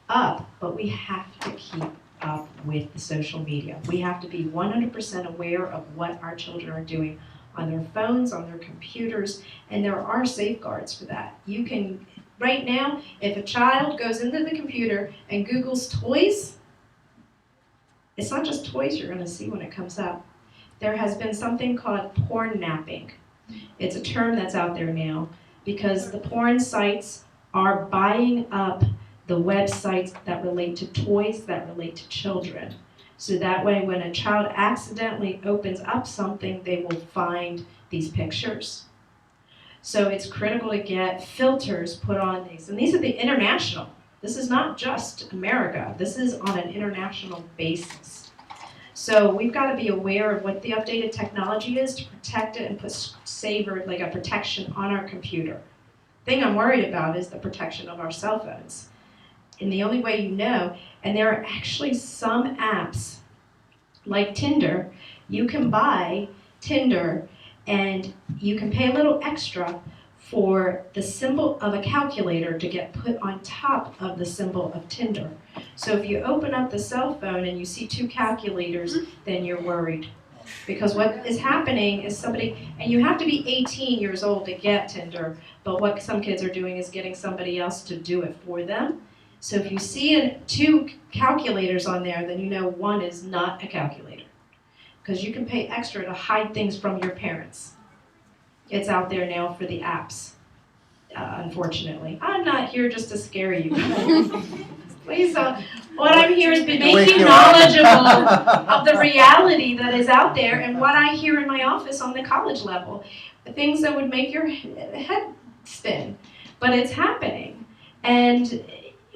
up, but we have to keep up with the social media. We have to be 100% aware of what our children are doing on their phones, on their computers, and there are safeguards for that. You can, right now, if a child goes into the computer and Googles toys, it's not just toys you're going to see when it comes up. There has been something called porn napping. It's a term that's out there now because the porn sites are buying up the websites that relate to toys that relate to children. So that way when a child accidentally opens up something, they will find these pictures. So it's critical to get filters put on these. And these are the international. This is not just America. This is on an international basis. So we've got to be aware of what the updated technology is to protect it and put like a protection on our computer. The thing I'm worried about is the protection of our cell phones. And the only way you know, and there are actually some apps like Tinder, you can buy Tinder and you can pay a little extra for the symbol of a calculator to get put on top of the symbol of Tinder. So if you open up the cell phone and you see 2 calculators, then you're worried. Because what is happening is somebody, and you have to be 18 years old to get Tinder, but what some kids are doing is getting somebody else to do it for them. So if you see 2 calculators on there, then you know one is not a calculator. Because you can pay extra to hide things from your parents. It's out there now for the apps, unfortunately. I'm not here just to scare you. Please don't. What I'm here is to make you knowledgeable of the reality that is out there and what I hear in my office on the college level. The things that would make your head spin. But it's happening. And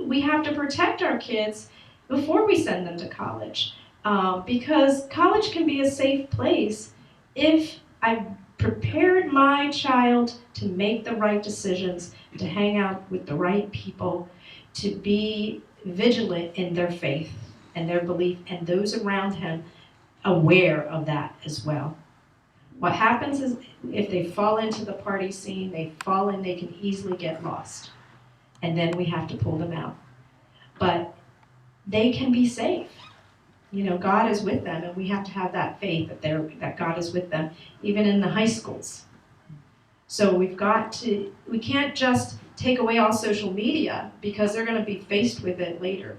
we have to protect our kids before we send them to college. Because college can be a safe place if I've prepared my child to make the right decisions, to hang out with the right people, to be vigilant in their faith and their belief, and those around him aware of that as well. What happens is if they fall into the party scene, they can easily get lost. And then we have to pull them out. But they can be safe. You know, God is with them, and we have to have that faith that God is with them, even in the high schools. So we can't just take away all social media because they're going to be faced with it later.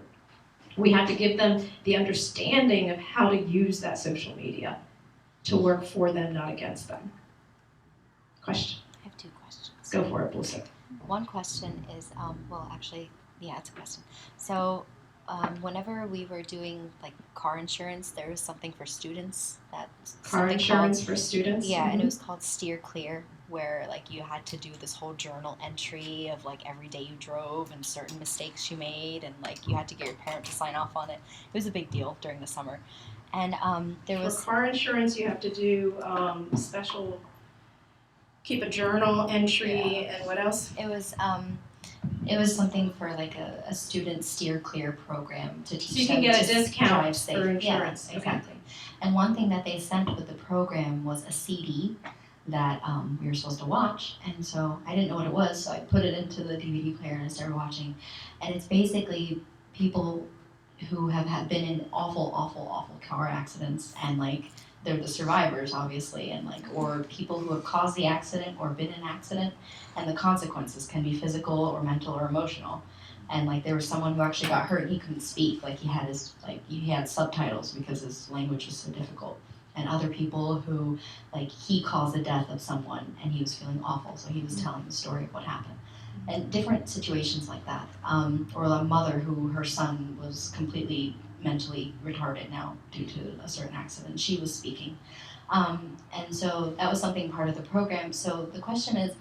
We have to give them the understanding of how to use that social media to work for them, not against them. Question? I have 2 questions. Go for it, Blissa. One question is, it's a question. So, whenever we were doing like car insurance, there was something for students Car insurance for students? Yeah, and it was called Steer Clear, where like you had to do this whole journal entry of like every day you drove and certain mistakes you made, and like you had to get your parent to sign off on it. It was a big deal during the summer. And For car insurance, you have to do keep a journal entry, and what else? It was something for like a student steer clear program to teach them. So you can get a to discount drive safe. for insurance. Yeah, exactly. And one thing that they sent with the program was a CD that we were supposed to watch. And so I didn't know what it was, so I put it into the DVD player and I started watching. And it's basically people who have been in awful car accidents, and like they're the survivors, obviously, and like, or people who have caused the accident or been in an accident, and the consequences can be physical or mental or emotional. And like there was someone who actually got hurt and he couldn't speak, like he had subtitles because his language was so difficult. And other people who, like, he caused the death of someone and he was feeling awful, so he was telling the story of what happened. And different situations like that. Or a mother who her son was completely mentally retarded now due to a certain accident. She was speaking. And so that was something part of the program. So the question is,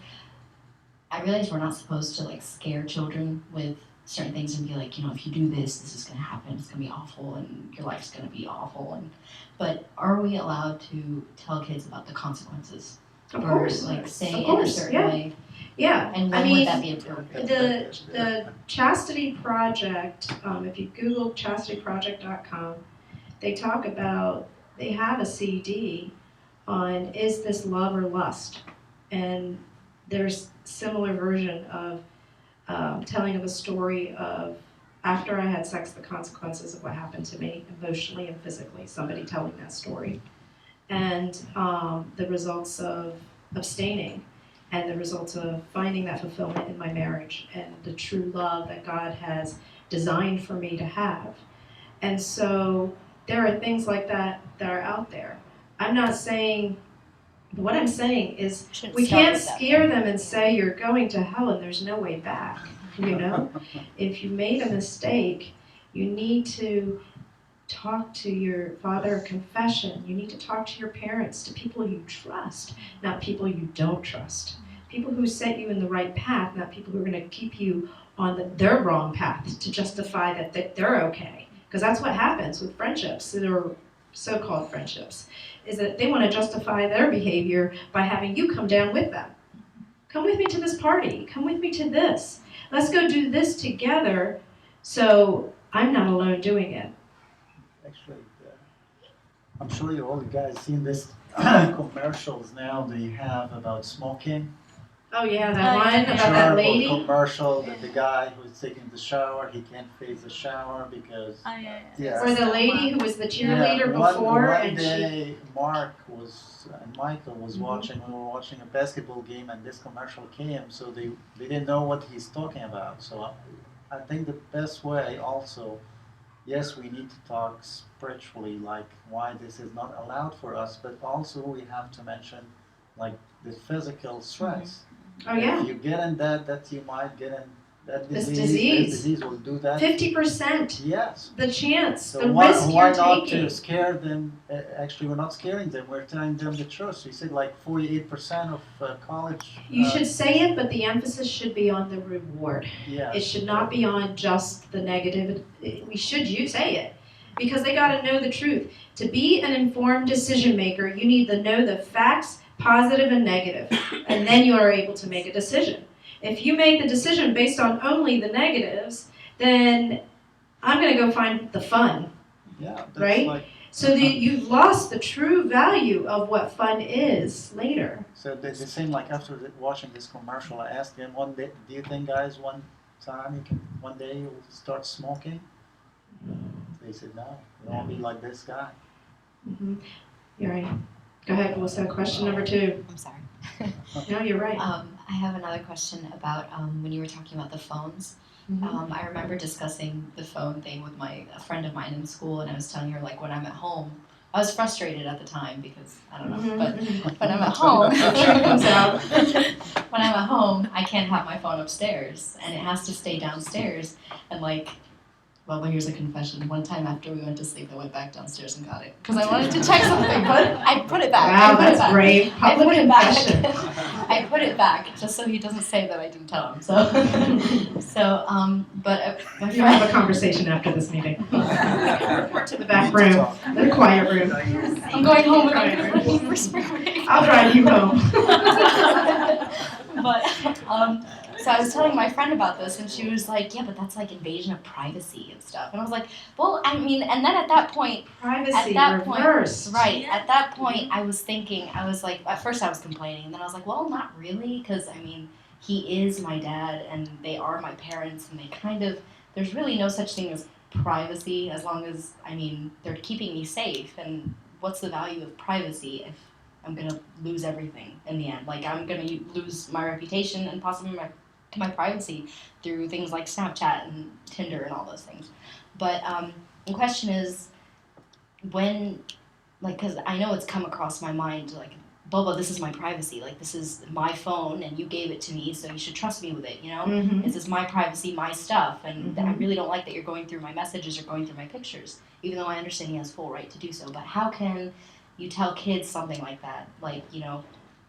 I realize we're not supposed to like scare children with certain things and be like, you know, if you do this, this is going to happen, it's going to be awful, and your life's going to be awful. But are we allowed to tell kids about the consequences? Of course. Or like say of course, in a certain yeah. way? Yeah. And when would that be appropriate? The Chastity Project, if you Google chastityproject.com, they talk about, they have a CD on is this love or lust? And there's similar version of telling of a story of after I had sex, the consequences of what happened to me emotionally and physically, somebody telling that story. And the results of abstaining, and the results of finding that fulfillment in my marriage and the true love that God has designed for me to have. And so there are things like that that are out there. I'm not saying, what I'm saying is we can't scare them and say you're going to hell and there's no way back, you know? If you made a mistake, you need to talk to your father of confession. You need to talk to your parents, to people you trust, not people you don't trust. People who set you in the right path, not people who are going to keep you on their wrong path to justify that they're okay. Because that's what happens with friendships that are so-called friendships, is that they want to justify their behavior by having you come down with them. Come with me to this party. Come with me to this. Let's go do this together so I'm not alone doing it. Actually, I'm sure all you guys seen this commercials now they have about smoking. Oh yeah, that Oh, one yeah. about that Sure, lady. commercial, the guy who's taking the shower, he can't face the shower because Oh, yeah, Yeah. Or the lady who was the cheerleader one before, and she. day Mark was and Michael was Mhm. watching. We were watching a basketball game, and this commercial came, so they didn't know what he's talking about. So I think the best way also, yes, we need to talk spiritually, like why this is not allowed for us, but also we have to mention like the physical stress. Oh yeah. If you get in that you might get in that This disease. This disease. disease will do that. 50%. Yes. The chance, So the why risk you're not taking. to scare them? Actually, we're not scaring them. We're telling them the truth. We said like 48% of college. You should say it, but the emphasis should be on the reward. Yeah. It should not be on just the negative. We should say it because they got to know the truth. To be an informed decision maker, you need to know the facts, positive and negative, and then you are able to make a decision. If you make the decision based on only the negatives, then I'm going to go find the fun. Yeah. That's Right? Like, So you've lost the true value of what fun is later. so the same like after watching this commercial, I asked them one day, do you think guys one day you'll start smoking? They said no. You don't want to be like this guy. Mm-hmm. You're right. Go ahead. What's that question number 2? I'm sorry. No, you're right. I have another question about when you were talking about the phones. Mhm. I remember discussing the phone thing with a friend of mine in school, and I was telling her like when I'm at home, I was frustrated at the time because I don't know, but when I'm at home, The truth comes out. when I'm at home, I can't have my phone upstairs, and it has to stay downstairs. And like, well, here's a confession. One time after we went to sleep, I went back downstairs and got it because I wanted to check something, but I put it back. Wow, that's brave. I Public put it back. confession. I put it back just so he doesn't say that I didn't tell him. So, but You'll have a conversation after this meeting. Report to the back We need to room, talk. the quiet room. I'm going home with everybody for spring break. I'll drive you home. But so I was telling my friend about this, and she was like, "Yeah, but that's like invasion of privacy and stuff." And I was like, "Well, I mean," and then at that point, Privacy at that reversed. point, right? At that point, I was thinking, I was like, at first I was complaining, and then I was like, "Well, not really, because I mean, he is my dad, and they are my parents, and they kind of, there's really no such thing as privacy as long as, I mean, they're keeping me safe, and what's the value of privacy if I'm gonna lose everything in the end? Like I'm gonna lose my reputation and possibly my privacy through things like Snapchat and Tinder and all those things." But the question is, when, like, because I know it's come across my mind, like, Boba, this is my privacy. Like, this is my phone, and you gave it to me, so you should trust me with it, you know? Mhm. This is my privacy, my stuff, and I Mhm. really don't like that you're going through my messages or going through my pictures, even though I understand he has full right to do so. But how can you tell kids something like that? Like, you know,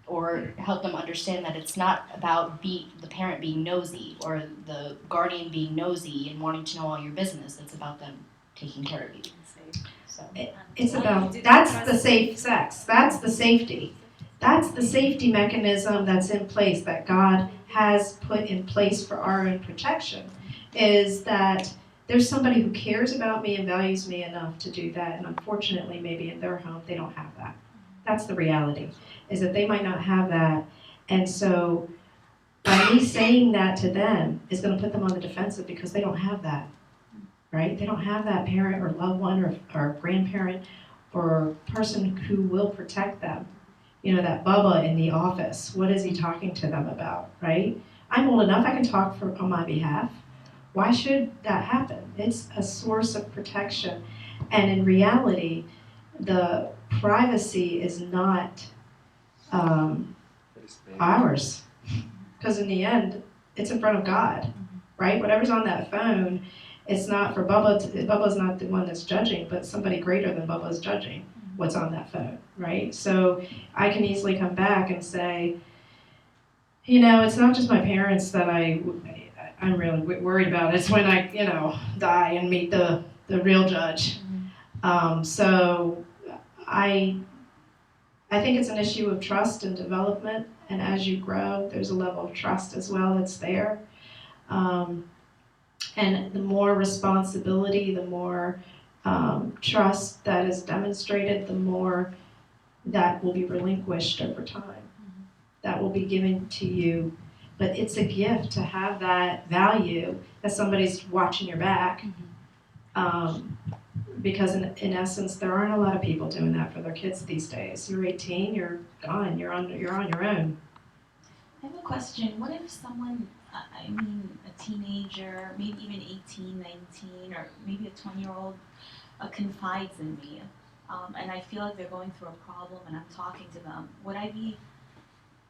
or help them understand that it's not about the parent being nosy or the guardian being nosy and wanting to know all your business. It's about them taking care of you. So It's about, that's the safe sex. That's the safety. That's the safety mechanism that's in place, that God has put in place for our own protection, is that there's somebody who cares about me and values me enough to do that. And unfortunately, maybe in their home, they don't have that. That's the reality, is that they might not have that. And so by me saying that to them is going to put them on the defensive because they don't have that, right? They don't have that parent or loved one or grandparent or person who will protect them. You know, that Bubba in the office, what is he talking to them about, right? I'm old enough, I can talk on my behalf. Why should that happen? It's a source of protection. And in reality, the privacy is not ours. Because in the end, it's in front of God, right? Whatever's on that phone, it's not for Bubba. Bubba's not the one that's judging, but somebody greater than Bubba is judging what's on that phone, right? So I can easily come back and say, you know, it's not just my parents that I'm really worried about. It's when I, you know, die and meet the real judge. So I think it's an issue of trust and development, and as you grow, there's a level of trust as well that's there. And the more responsibility, the more trust that is demonstrated, the more that will be relinquished over time. that will be given to you. But it's a gift to have that value that somebody's watching your back. Because in essence, there aren't a lot of people doing that for their kids these days. You're 18, you're gone, you're on your own. I have a question. What if someone, I mean, a teenager, maybe even 18, 19, or maybe a 20-year-old confides in me, and I feel like they're going through a problem and I'm talking to them, would I be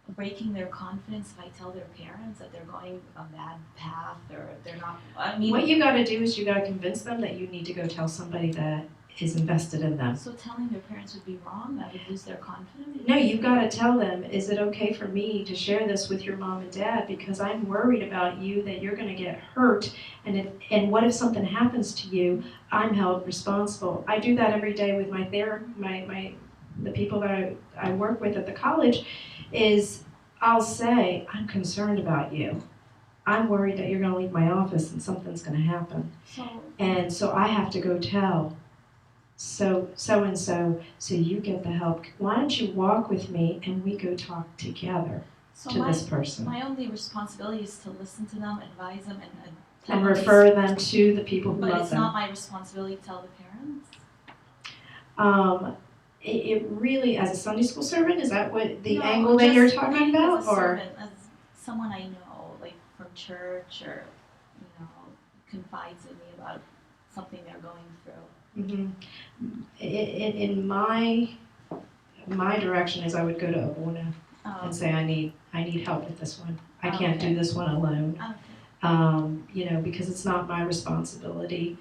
breaking their confidence if I tell their parents that they're going a bad path or they're not, I mean... What you gotta do is you gotta convince them that you need to go tell somebody that is invested in them. So telling their parents would be wrong? That would lose their confidence? No, you've gotta tell them, is it okay for me to share this with your mom and dad because I'm worried about you, that you're gonna get hurt, and what if something happens to you, I'm held responsible. I do that every day with the people that I work with at the college, is I'll say, I'm concerned about you. I'm worried that you're gonna leave my office and something's gonna happen. And so I have to go tell so-and-so, so you get the help. Why don't you walk with me and we go talk together to this person. My only responsibility is to listen to them, advise them, and tell And them refer them to the people who But love it's them. not my responsibility to tell the parents? It really, as a Sunday school servant, is that what the No, angle that you're just talking maybe about? As a Or servant, as someone I know, like from church, or confides in me about something they're going through. in my direction is I would go to Abuna and say I need help with this one. I can't do this one alone. Because it's not my responsibility.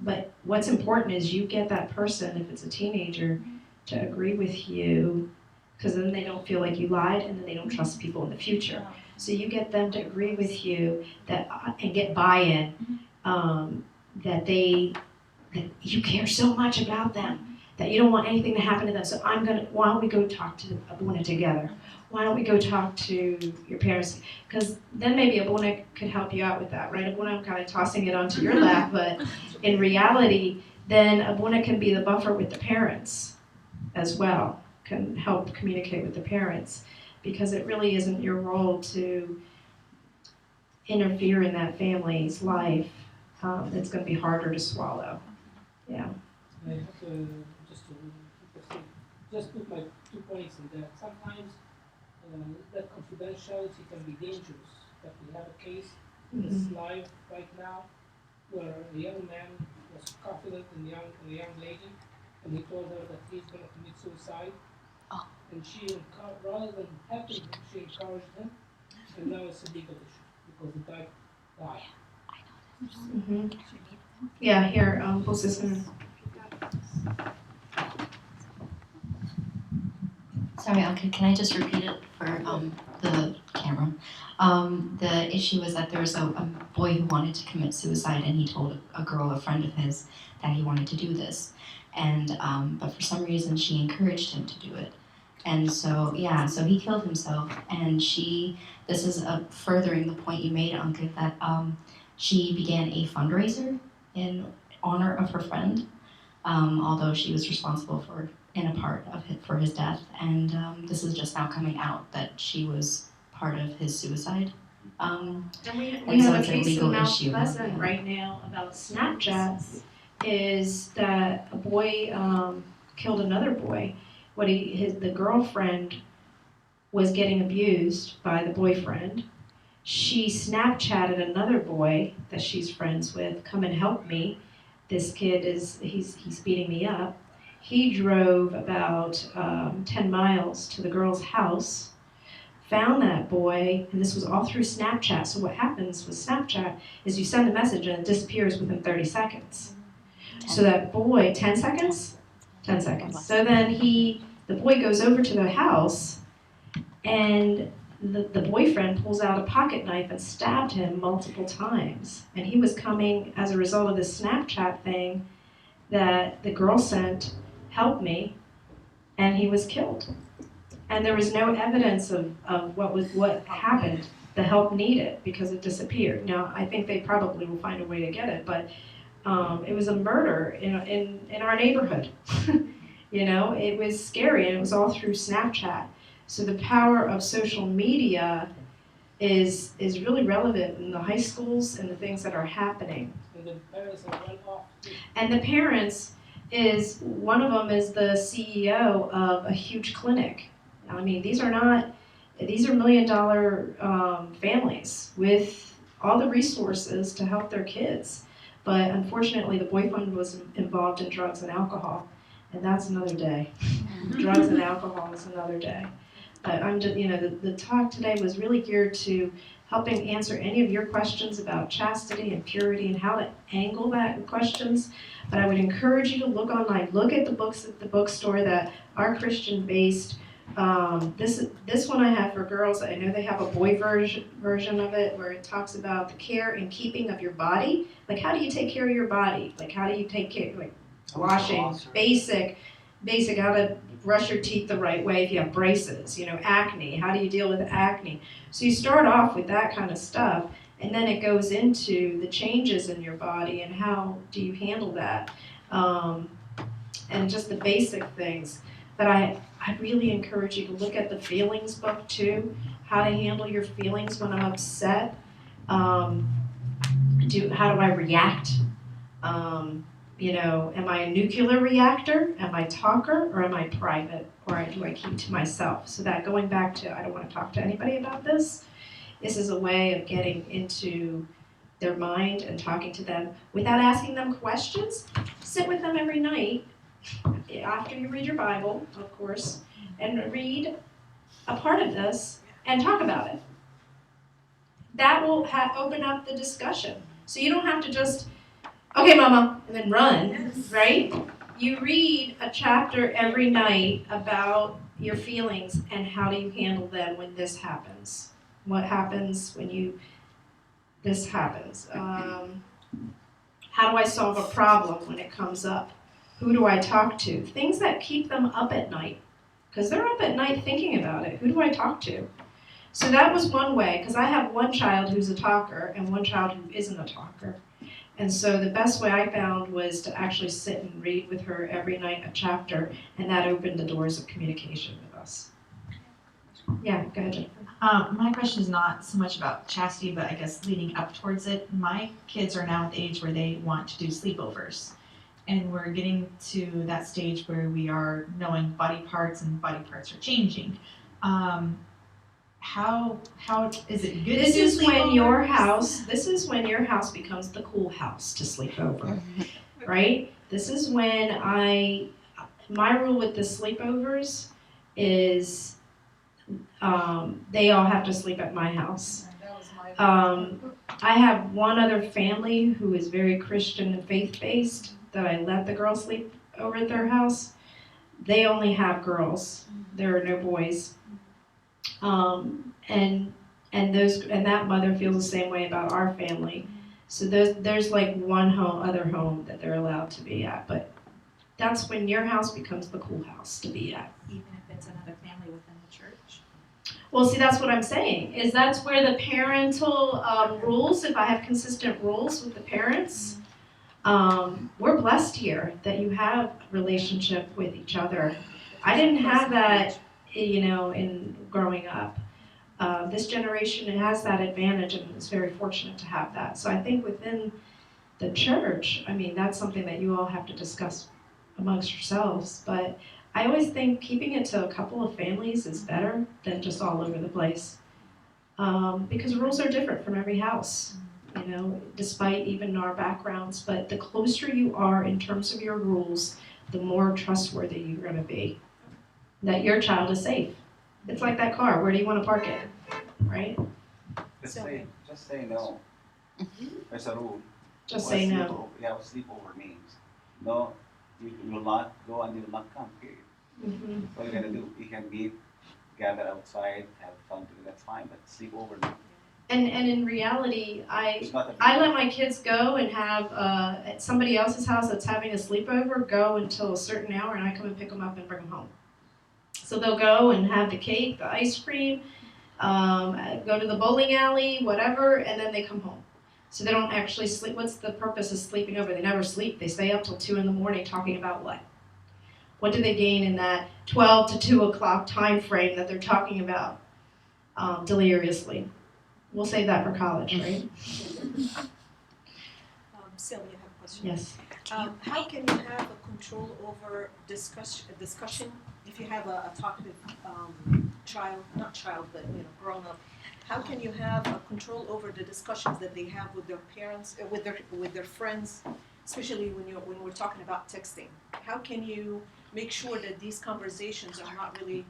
But what's important is you get that person, if it's a teenager, to agree with you, because then they don't feel like you lied, and then they don't trust people in the future. So you get them to agree with you and get buy-in, that you care so much about them, that you don't want anything to happen to them. So why don't we go talk to Abuna together? Why don't we go talk to your parents? Because then maybe Abuna could help you out with that, right? Abuna, I'm kind of tossing it onto your lap, but in reality, then Abuna can be the buffer with the parents as well, can help communicate with the parents, because it really isn't your role to interfere in that family's life. It's going to be harder to swallow. Yeah. I have to just put my 2 points in that. Sometimes that confidentiality can be dangerous. But we have a case that's live right now where a young man was confident in a young lady, and he told her that he's going to commit suicide. Oh. And she, rather than helping him, she encouraged him, and now it's a legal issue because the guy died. Yeah, here, who's this one? Sorry, can I just repeat it for the camera? The issue was that there was a boy who wanted to commit suicide, and he told a friend of his, that he wanted to do this. And but for some reason she encouraged him to do it. And so he killed himself. And this is furthering the point you made, Ankit, that she began a fundraiser in honor of her friend, although she was responsible for his death. And this is just now coming out that she was part of his suicide. And we so have a it's a case legal in Mount issue. Pleasant right now about Snapchat, is that a boy killed another boy. The girlfriend was getting abused by the boyfriend. She Snapchatted another boy that she's friends with, come and help me. This kid he's beating me up. He drove about 10 miles to the girl's house, found that boy, and this was all through Snapchat. So what happens with Snapchat is you send a message and it disappears within 30 seconds. So that boy, 10 seconds? 10 seconds. So then the boy goes over to the house, and the boyfriend pulls out a pocket knife and stabbed him multiple times. And he was coming as a result of this Snapchat thing that the girl sent, help me, and he was killed. And there was no evidence of what happened, the help needed, because it disappeared. Now, I think they probably will find a way to get it, but it was a murder in our neighborhood. It was scary, and it was all through Snapchat. So the power of social media is really relevant in the high schools and the things that are happening. And the parents are well off. And the parents is, one of them is the CEO of a huge clinic. I mean, these are $1 million families with all the resources to help their kids. But unfortunately, the boyfriend was involved in drugs and alcohol, and that's another day. Drugs and alcohol is another day. But I'm just, the talk today was really geared to helping answer any of your questions about chastity and purity and how to angle that in questions. But I would encourage you to look online, look at the books at the bookstore that are Christian-based. This one I have for girls. I know they have a boy version of it where it talks about the care and keeping of your body. Like, how do you take care of your body? Like, how do you take care, like washing, basic, how to brush your teeth the right way if you have braces, acne, how do you deal with acne? So you start off with that kind of stuff, and then it goes into the changes in your body and how do you handle that, and just the basic things. But I really encourage you to look at the feelings book too, how to handle your feelings when I'm upset, how do I react, am I a nuclear reactor? Am I a talker? Or am I private? Or do I keep to myself? So that, going back to, I don't want to talk to anybody about this. This is a way of getting into their mind and talking to them without asking them questions. Sit with them every night after you read your Bible, of course, and read a part of this and talk about it. That will open up the discussion. So you don't have to just, okay, mama, and then run, right? You read a chapter every night about your feelings and how do you handle them when this happens. What happens when this happens? How do I solve a problem when it comes up? Who do I talk to? Things that keep them up at night, because they're up at night thinking about it. Who do I talk to? So that was one way, because I have one child who's a talker and one child who isn't a talker. And so the best way I found was to actually sit and read with her every night a chapter, and that opened the doors of communication with us. Yeah, go ahead, Jennifer. My question is not so much about chastity, but I guess leading up towards it. My kids are now at the age where they want to do sleepovers. And we're getting to that stage where we are knowing body parts and body parts are changing. How is it good to do sleepovers? This is when your house becomes the cool house to sleep over, right? This is when my rule with the sleepovers is they all have to sleep at my house. I have one other family who is very Christian and faith-based that I let the girls sleep over at their house. They only have girls. There are no boys. And that mother feels the same way about our family. So there's like one other home that they're allowed to be at, but that's when your house becomes the cool house to be at. Even if it's another family within the church. Well, see, that's what I'm saying, is that's where the parental rules, if I have consistent rules with the parents, we're blessed here that you have a relationship with each other. I didn't have that, in growing up. This generation has that advantage and is very fortunate to have that. So I think within the church, that's something that you all have to discuss amongst yourselves. But I always think keeping it to a couple of families is better than just all over the place. Because rules are different from every house, despite even our backgrounds. But the closer you are in terms of your rules, the more trustworthy you're going to be. That your child is safe. It's like that car. Where do you want to park it? Right? Just say no. There's a rule. Just say no. What sleepover means. No, you will not go and you will not come, period. Mm-hmm. What are you going to do? You can meet, gather outside, have fun together, that's fine, but sleepover, no. And in reality, I let my kids go and have at somebody else's house that's having a sleepover go until a certain hour, and I come and pick them up and bring them home. So they'll go and have the cake, the ice cream, go to the bowling alley, whatever, and then they come home. So they don't actually sleep. What's the purpose of sleeping over? They never sleep. They stay up till 2 a.m. talking about what? What do they gain in that 12 to 2 o'clock time frame that they're talking about deliriously? We'll save that for college, right? Sylvia, I have a question. Yes. How can you have a control over discussion if you have a talkative grown up? How can you have a control over the discussions that they have with their parents, with their friends, especially when we're talking about texting? How can you make sure that these conversations are not really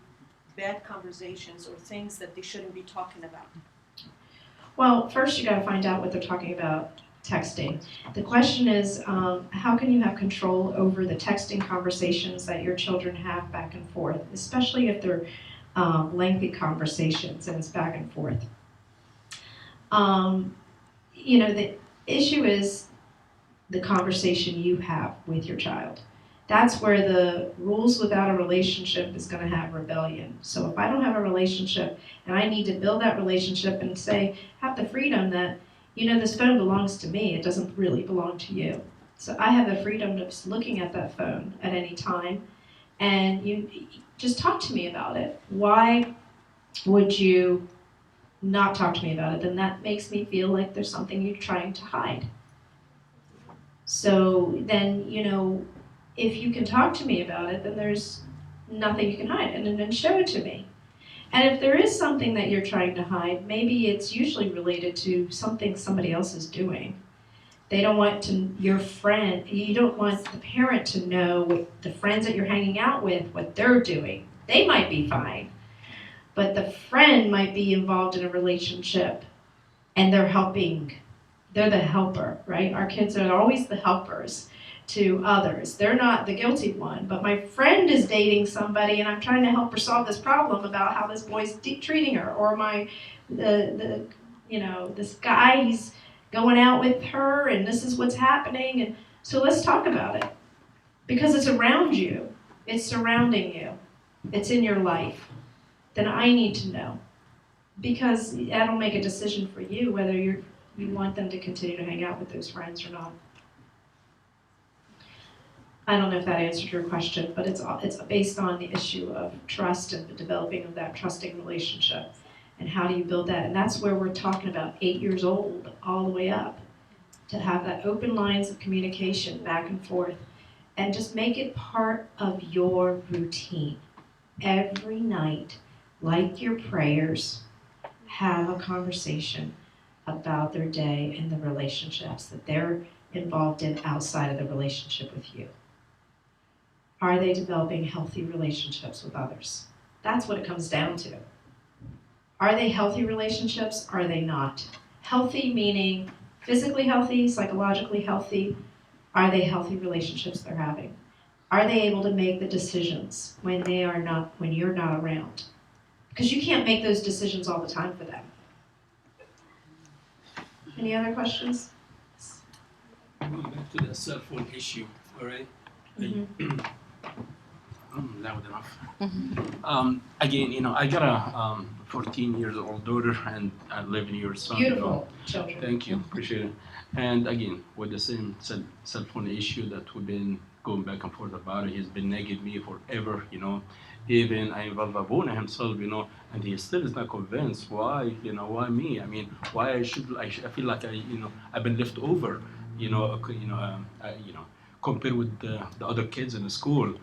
bad conversations or things that they shouldn't be talking about? Well, first you got to find out what they're talking about texting. The question is, how can you have control over the texting conversations that your children have back and forth, especially if they're lengthy conversations and it's back and forth. The issue is the conversation you have with your child. That's where the rules without a relationship is going to have rebellion. So if I don't have a relationship and I need to build that relationship and have the freedom that, this phone belongs to me, it doesn't really belong to you. So I have the freedom of just looking at that phone at any time, and you just talk to me about it. Why would you not talk to me about it? Then that makes me feel like there's something you're trying to hide. So then, if you can talk to me about it, then there's nothing you can hide, and then show it to me. And if there is something that you're trying to hide, maybe it's usually related to something somebody else is doing. They don't want you don't want the parent to know what the friends that you're hanging out with, what they're doing. They might be fine, but the friend might be involved in a relationship and they're the helper, right? Our kids are always the helpers to others. They're not the guilty one, but my friend is dating somebody and I'm trying to help her solve this problem about how this boy's treating her, or this guy, he's going out with her and this is what's happening. And so let's talk about it, because it's around you. It's surrounding you. It's in your life. Then I need to know, because that'll make a decision for you whether you want them to continue to hang out with those friends or not. I don't know if that answered your question, but it's based on the issue of trust and the developing of that trusting relationship. And how do you build that? And that's where we're talking about 8 years old all the way up, to have that open lines of communication back and forth, and just make it part of your routine. Every night, like your prayers, have a conversation about their day and the relationships that they're involved in outside of the relationship with you. Are they developing healthy relationships with others? That's what it comes down to. Are they healthy relationships? Are they not? Healthy meaning physically healthy, psychologically healthy. Are they healthy relationships they're having? Are they able to make the decisions when you're not around? Because you can't make those decisions all the time for them. Any other questions? Going back to the cell phone issue, all right? Mm-hmm. Loud enough. Again, I got a 14-year-old daughter, and I live in your son. Beautiful children. Thank you, appreciate it. And again, with the same cell phone issue that we've been going back and forth about, he's been nagging me forever, Even I involve Abuna himself, and he still is not convinced. Why, why me? I mean, why I feel like I've been left over, compared with the other kids in the school.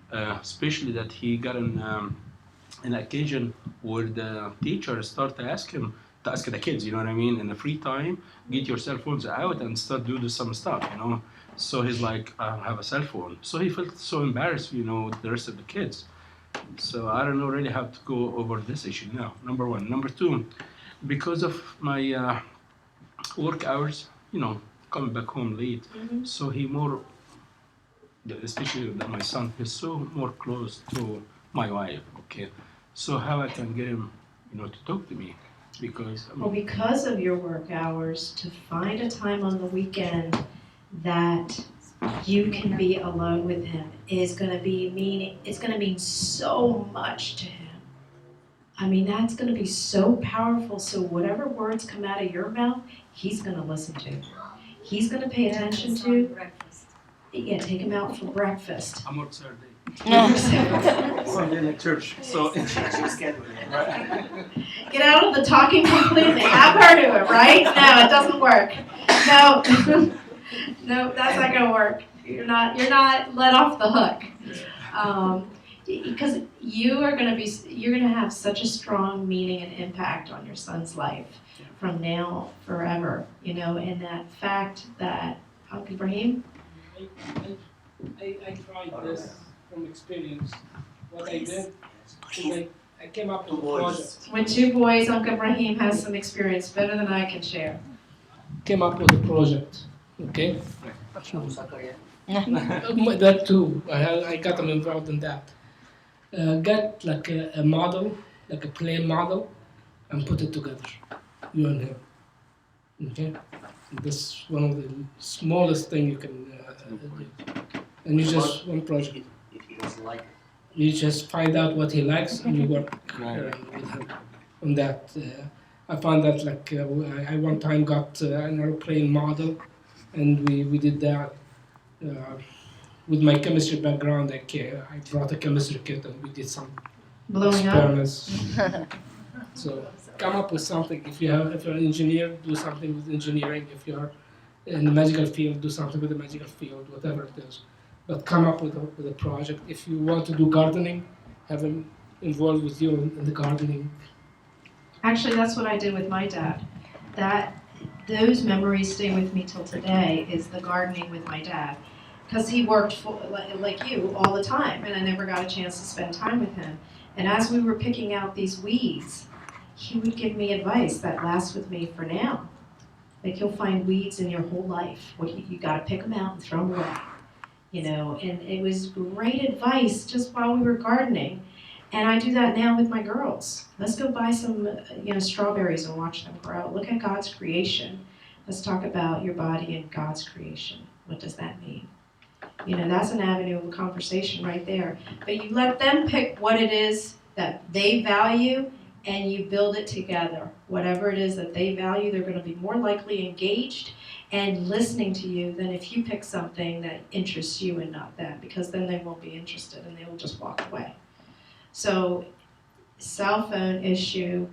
Especially that he got an occasion where the teacher started to ask the kids, in the free time, get your cell phones out and start doing some stuff, So he's like, I don't have a cell phone. So he felt so embarrassed, with the rest of the kids. So I don't know really how to go over this issue now, number one. Number two, because of my work hours, coming back home late, so he especially that my son is so more close to my wife, okay? So how I can get him, to talk to me? Because because of your work hours, to find a time on the weekend that you can be alone with him is going to mean so much to him. I mean, that's going to be so powerful. So whatever words come out of your mouth, he's going to listen to. He's going to pay attention to. Yeah, take him out for breakfast. I'm on Saturday. Sunday like church. So Get out of the talking completely. Have her do it, right? No, it doesn't work. No, no, that's not gonna work. You're not let off the hook. Because you're gonna have such a strong meaning and impact on your son's life from now forever. And that fact that Uncle Ibrahim. I tried this from experience. What I did is I came up with a project. With 2 boys, Uncle Ibrahim has some experience better than I can share. Came up with a project, okay? That too, I got them involved in that. Get like a model, like a play model, and put it together, you and him, okay? This is one of the smallest thing you can do. And you just, one project. If he doesn't like it. You just find out what he likes and you work with him on that. I found that I one time got an airplane model, and we did that with my chemistry background. I brought a chemistry kit and we did some experiments. So come up with something. If you're an engineer, do something with engineering. If you're in the magical field, do something with the magical field, whatever it is. But come up with a project. If you want to do gardening, have him involved with you in the gardening. Actually, that's what I did with my dad. Those memories stay with me till today, is the gardening with my dad. Because he worked like you all the time, and I never got a chance to spend time with him. And as we were picking out these weeds, he would give me advice that lasts with me for now. Like, you'll find weeds in your whole life. You got to pick them out and throw them away. And it was great advice just while we were gardening. And I do that now with my girls. Let's go buy some, strawberries and watch them grow. Look at God's creation. Let's talk about your body and God's creation. What does that mean? That's an avenue of a conversation right there. But you let them pick what it is that they value, and you build it together. Whatever it is that they value, they're going to be more likely engaged and listening to you than if you pick something that interests you and not them, because then they won't be interested and they will just walk away. So, cell phone issue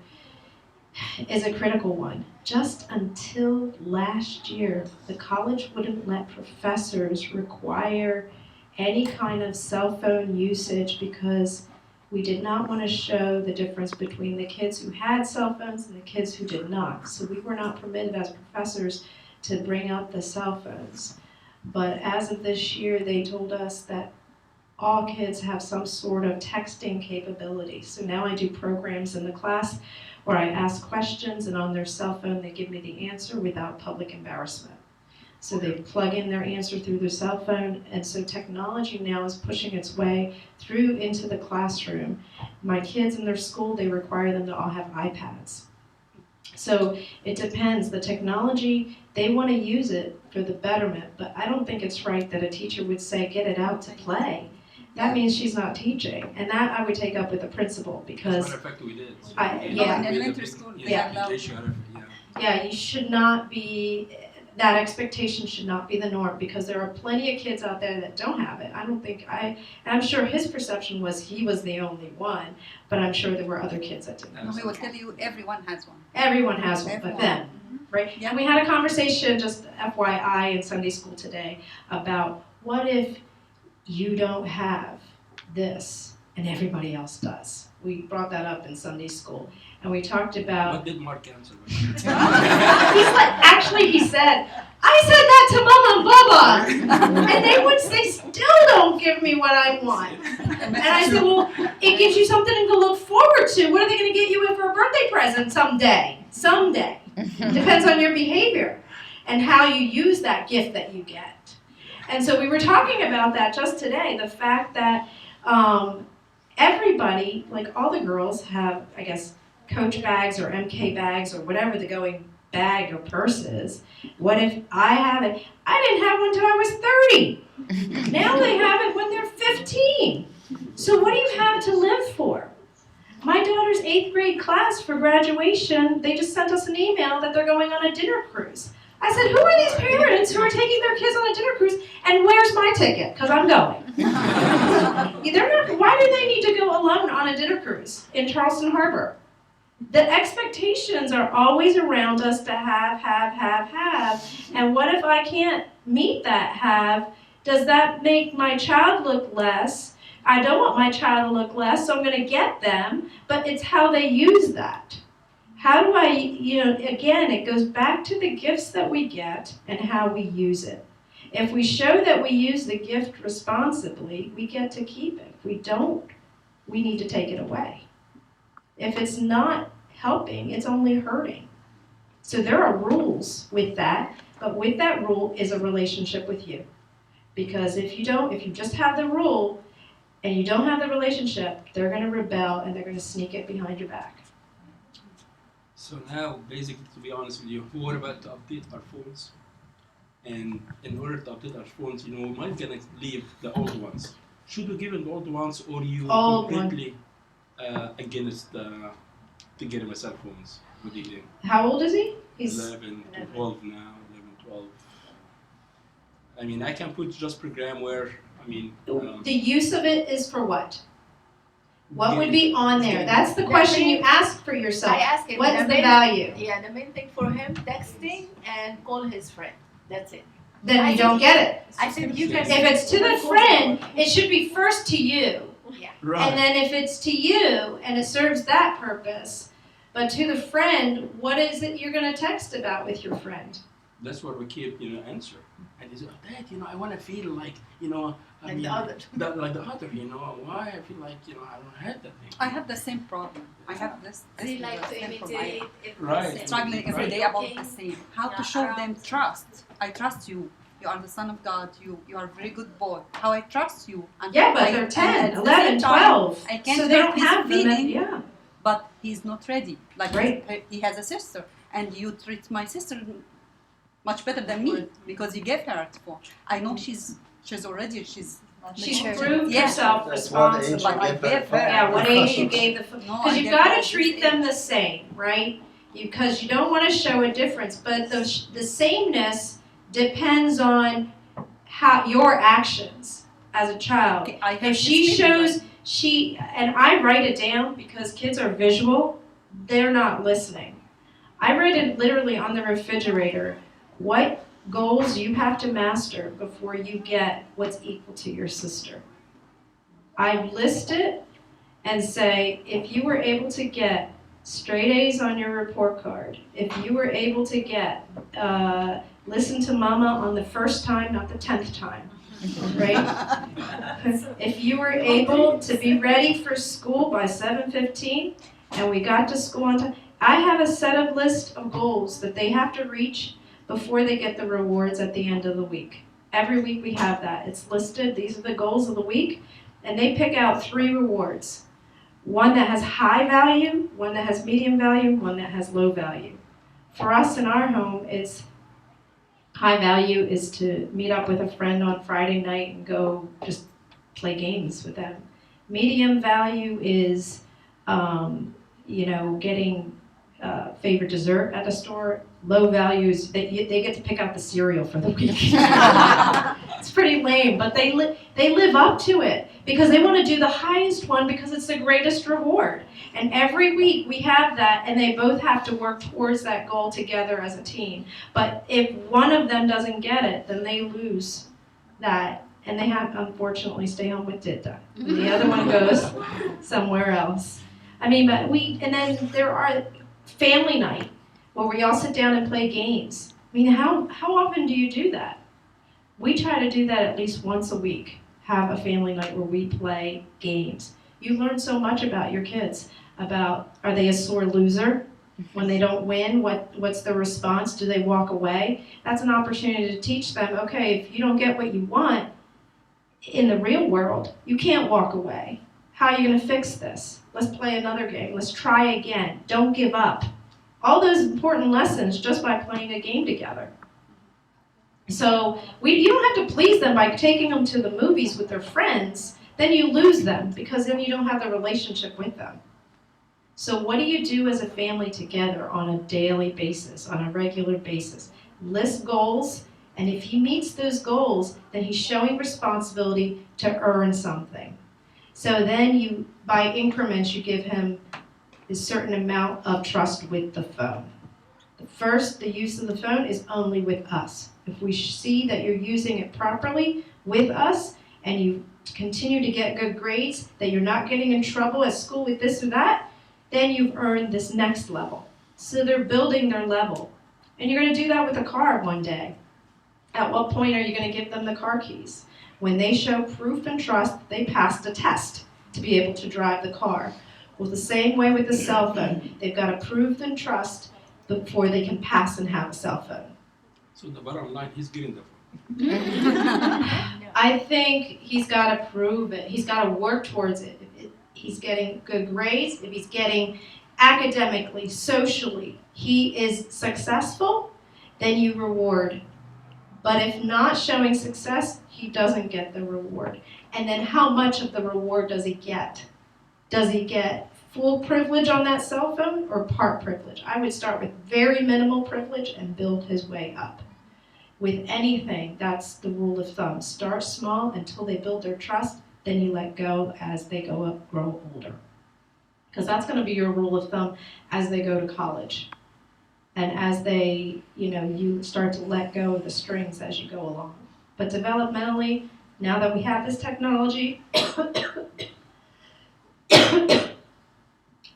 is a critical one. Just until last year, the college wouldn't let professors require any kind of cell phone usage because we did not want to show the difference between the kids who had cell phones and the kids who did not. So we were not permitted as professors to bring up the cell phones. But as of this year, they told us that all kids have some sort of texting capability. So now I do programs in the class where I ask questions, and on their cell phone they give me the answer without public embarrassment. So they plug in their answer through their cell phone, and so technology now is pushing its way through into the classroom. My kids in their school, they require them to all have iPads. So it depends. The technology, they want to use it for the betterment, but I don't think it's right that a teacher would say, get it out to play. That means she's not teaching, and that I would take up with the principal, because as a matter of fact, we did. yeah, in elementary school, you should not be. That expectation should not be the norm, because there are plenty of kids out there that don't have it. And I'm sure his perception was he was the only one, but I'm sure there were other kids that didn't. No, we will tell you everyone has one. Everyone has one, but them, right? Yeah. And we had a conversation, just FYI, in Sunday school today about what if you don't have this and everybody else does. We brought that up in Sunday school, and we talked about. What did Mark answer? He said, I said that to Mama and Bubba, and they still don't give me what I want. And I said, well, it gives you something to look forward to. What are they going to get you for a birthday present someday? Someday. Depends on your behavior and how you use that gift that you get. And so we were talking about that just today, the fact that everybody, like all the girls have, I guess, Coach bags or MK bags or whatever the going bag or purse is. What if I have it? I didn't have one until I was 30. Now they have it when they're 15. So what do you have to live for? My daughter's 8th grade class for graduation, they just sent us an email that they're going on a dinner cruise. I said, who are these parents who are taking their kids on a dinner cruise, and where's my ticket? Because I'm going. They're not. Why do they need to go alone on a dinner cruise in Charleston Harbor? The expectations are always around us to have. And what if I can't meet that have? Does that make my child look less? I don't want my child to look less, so I'm going to get them, but it's how they use that. How do I, again, it goes back to the gifts that we get and how we use it. If we show that we use the gift responsibly, we get to keep it. If we don't, we need to take it away. If it's not helping, it's only hurting. So there are rules with that, but with that rule is a relationship with you. Because if you just have the rule and you don't have the relationship, they're going to rebel and they're going to sneak it behind your back. So now, basically, to be honest with you, we're about to update our phones. And in order to update our phones, we might gonna leave the old ones. Should we give them the old ones, or you completely against to get him a cell phones? What do you think? How old is he? He's 11, 12 now, 11, 12. I mean, I can put just program where, the use of it is for what? What would be on there? That's the question you ask for yourself. I asked him. What's the value? Yeah, the main thing for him, texting and call his friend. That's it. Then you don't get it. I said you can. If it's to the friend, it should be first to you. Yeah. Right. And then if it's to you and it serves that purpose, but to the friend, what is it you're going to text about with your friend? That's what we keep, answer. And he said, Dad, I want to feel like, Like the other. Like the other, why I feel like, I don't have that thing. I have the same problem. I have this They like to same problem. imitate Right. Struggling every day about the same. How to show them trust. I trust you. You are the son of God. You are a very good boy. How I trust you. And Yeah, but I- they're and 10, at the 11, same time, 12. I can't So they hurt don't his have them. feeling, Yeah. but he's not ready. Like Right. he has a sister, and you treat my sister much better than me because you gave her a phone. I know she's already She's mature. proved Yeah. herself responsible. But I gave her. Yeah, what age you gave the phone. No, Because I you've gave got her to this treat age. them the same, right? Because you don't want to show a difference. But the sameness depends on how your actions as a child. Okay, I have If she this feeling, shows, and I write it down because kids are visual, they're not listening. I write it literally on the refrigerator. What goals you have to master before you get what's equal to your sister. I list it and say, if you were able to get straight A's on your report card, if you were able to get listen to mama on the first time, not the 10th time, right? If you were able to be ready for school by 7:15 and we got to school on time, I have a set of list of goals that they have to reach before they get the rewards at the end of the week. Every week we have that. It's listed. These are the goals of the week. And they pick out 3 rewards. One that has high value, one that has medium value, one that has low value. For us in our home, it's high value is to meet up with a friend on Friday night and go just play games with them. Medium value is, getting favorite dessert at a store. Low value is they get to pick out the cereal for the week. It's pretty lame, but they live up to it because they want to do the highest one because it's the greatest reward. And every week we have that, and they both have to work towards that goal together as a team. But if one of them doesn't get it, then they lose that, and they have unfortunately stay home with Dita. And the other one goes somewhere else. And then there are family night where we all sit down and play games. How often do you do that? We try to do that at least once a week. Have a family night where we play games. You learn so much about your kids. About, are they a sore loser? When they don't win, what's the response? Do they walk away? That's an opportunity to teach them, okay, if you don't get what you want in the real world, you can't walk away. How are you going to fix this? Let's play another game. Let's try again. Don't give up. All those important lessons just by playing a game together. So you don't have to please them by taking them to the movies with their friends. Then you lose them because then you don't have the relationship with them. So what do you do as a family together on a daily basis, on a regular basis? list goals, and if he meets those goals, then he's showing responsibility to earn something. So then you, by increments, you give him a certain amount of trust with the phone. The use of the phone is only with us. If we see that you're using it properly with us, and you continue to get good grades, that you're not getting in trouble at school with this or that, then you've earned this next level. So they're building their level. And you're going to do that with a car one day. At what point are you going to give them the car keys? When they show proof and trust that they passed a test to be able to drive the car. Well, the same way with the cell phone. They've got to prove and trust before they can pass and have a cell phone. So the bottom line, he's getting the phone. I think he's got to prove it. He's got to work towards it. If he's getting good grades, if he's getting academically, socially, he is successful, then you reward. But if not showing success, he doesn't get the reward. And then how much of the reward does he get? Does he get full privilege on that cell phone or part privilege? I would start with very minimal privilege and build his way up. With anything, that's the rule of thumb. Start small until they build their trust, then you let go as they go up, grow older. Because that's going to be your rule of thumb as they go to college. And as they, you start to let go of the strings as you go along. But developmentally, now that we have this technology,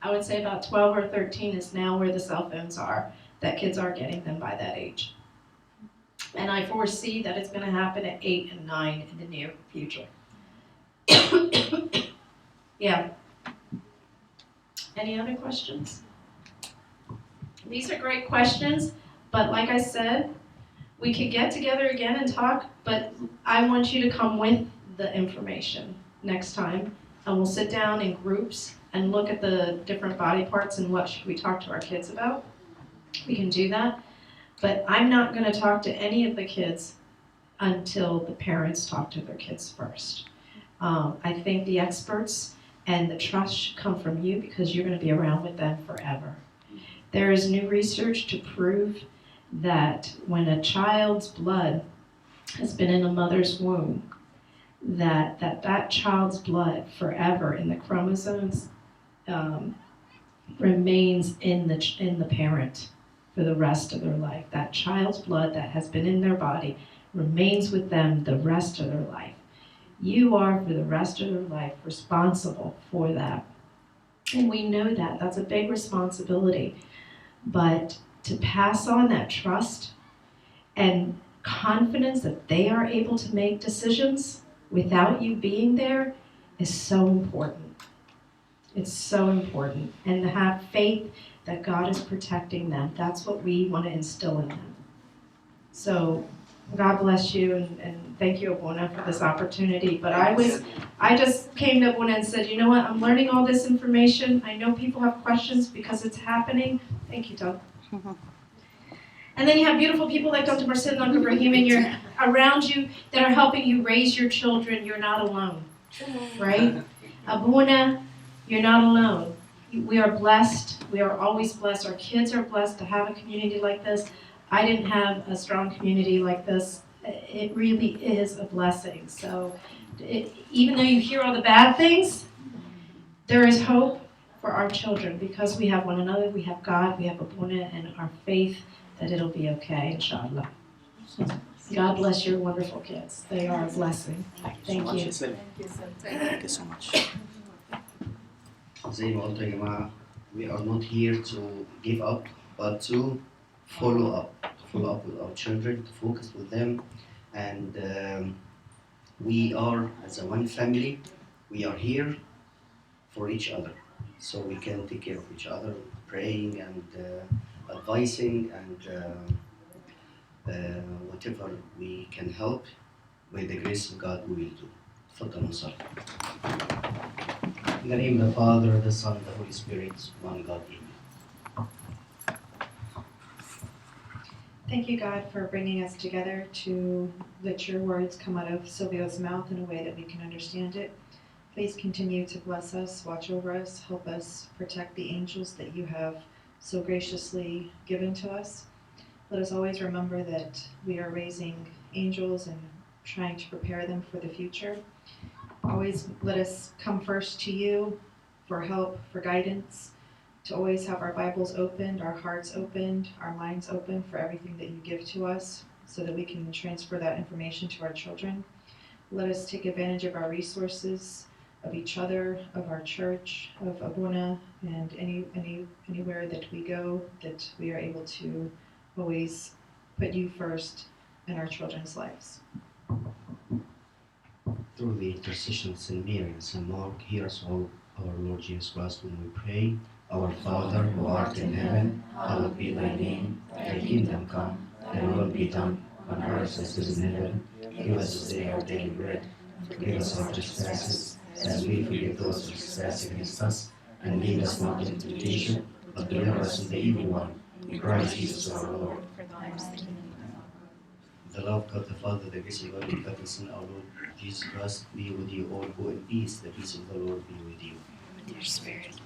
I would say about 12 or 13 is now where the cell phones are, that kids are getting them by that age. And I foresee that it's going to happen at 8 and 9 in the near future. Yeah. Any other questions? These are great questions, but like I said, we could get together again and talk, but I want you to come with the information next time, and we'll sit down in groups and look at the different body parts and what should we talk to our kids about. We can do that, but I'm not going to talk to any of the kids until the parents talk to their kids first. I think the experts and the trust should come from you because you're going to be around with them forever. There is new research to prove that when a child's blood has been in a mother's womb, that child's blood forever in the chromosomes remains in the parent for the rest of their life. That child's blood that has been in their body remains with them the rest of their life. You are, for the rest of their life, responsible for that. And we know that. That's a big responsibility. But to pass on that trust and confidence that they are able to make decisions without you being there is so important. It's so important. And to have faith that God is protecting them. That's what we want to instill in them. So God bless you, and thank you, Abuna, for this opportunity. But I just came to Abuna and said, you know what, I'm learning all this information. I know people have questions because it's happening. Thank you, Doug. And then you have beautiful people like Dr. Marcel and Ibrahim, and you're around you that are helping you raise your children. You're not alone, right? Abuna, you're not alone. We are blessed. We are always blessed. Our kids are blessed to have a community like this. I didn't have a strong community like this. It really is a blessing. So even though you hear all the bad things, there is hope for our children because we have one another, we have God, we have Abuna, and our faith that it'll be okay, inshallah. God bless your wonderful kids. They are a blessing. Thank you. Thank you so much. زي ما قلت يا جماعة, we are not here to give up, but to follow up with our children, to focus with them, and we are, as a one family, we are here for each other, so we can take care of each other, praying and advising and whatever we can help, with the grace of God we will do. تفضل نصلي. In the name of the Father, the Son, and the Holy Spirit, one God, amen. Thank you, God, for bringing us together to let your words come out of Silvio's mouth in a way that we can understand it. Please continue to bless us, watch over us, help us protect the angels that you have so graciously given to us. Let us always remember that we are raising angels and trying to prepare them for the future. Always let us come first to you for help, for guidance, to always have our Bibles opened, our hearts opened, our minds open for everything that you give to us so that we can transfer that information to our children. Let us take advantage of our resources, of each other, of our church, of Abuna, and anywhere that we go, that we are able to always put you first in our children's lives. Through the intercession of St. Mary and St. Mark, hear us all, our Lord Jesus Christ, when we pray. Our Father, who art in heaven, hallowed be thy name. Thy kingdom come, thy will be done, on earth as it is in heaven. Give us this day our daily bread. Forgive us our trespasses, as we forgive those who trespass against us. And lead us not into temptation, but deliver us from the evil one. In Christ Jesus our Lord. The love of God the Father, the grace of God, and begotten Son, our Lord Jesus Christ, be with you all. Go in peace. The peace of the Lord be with you. With your spirit.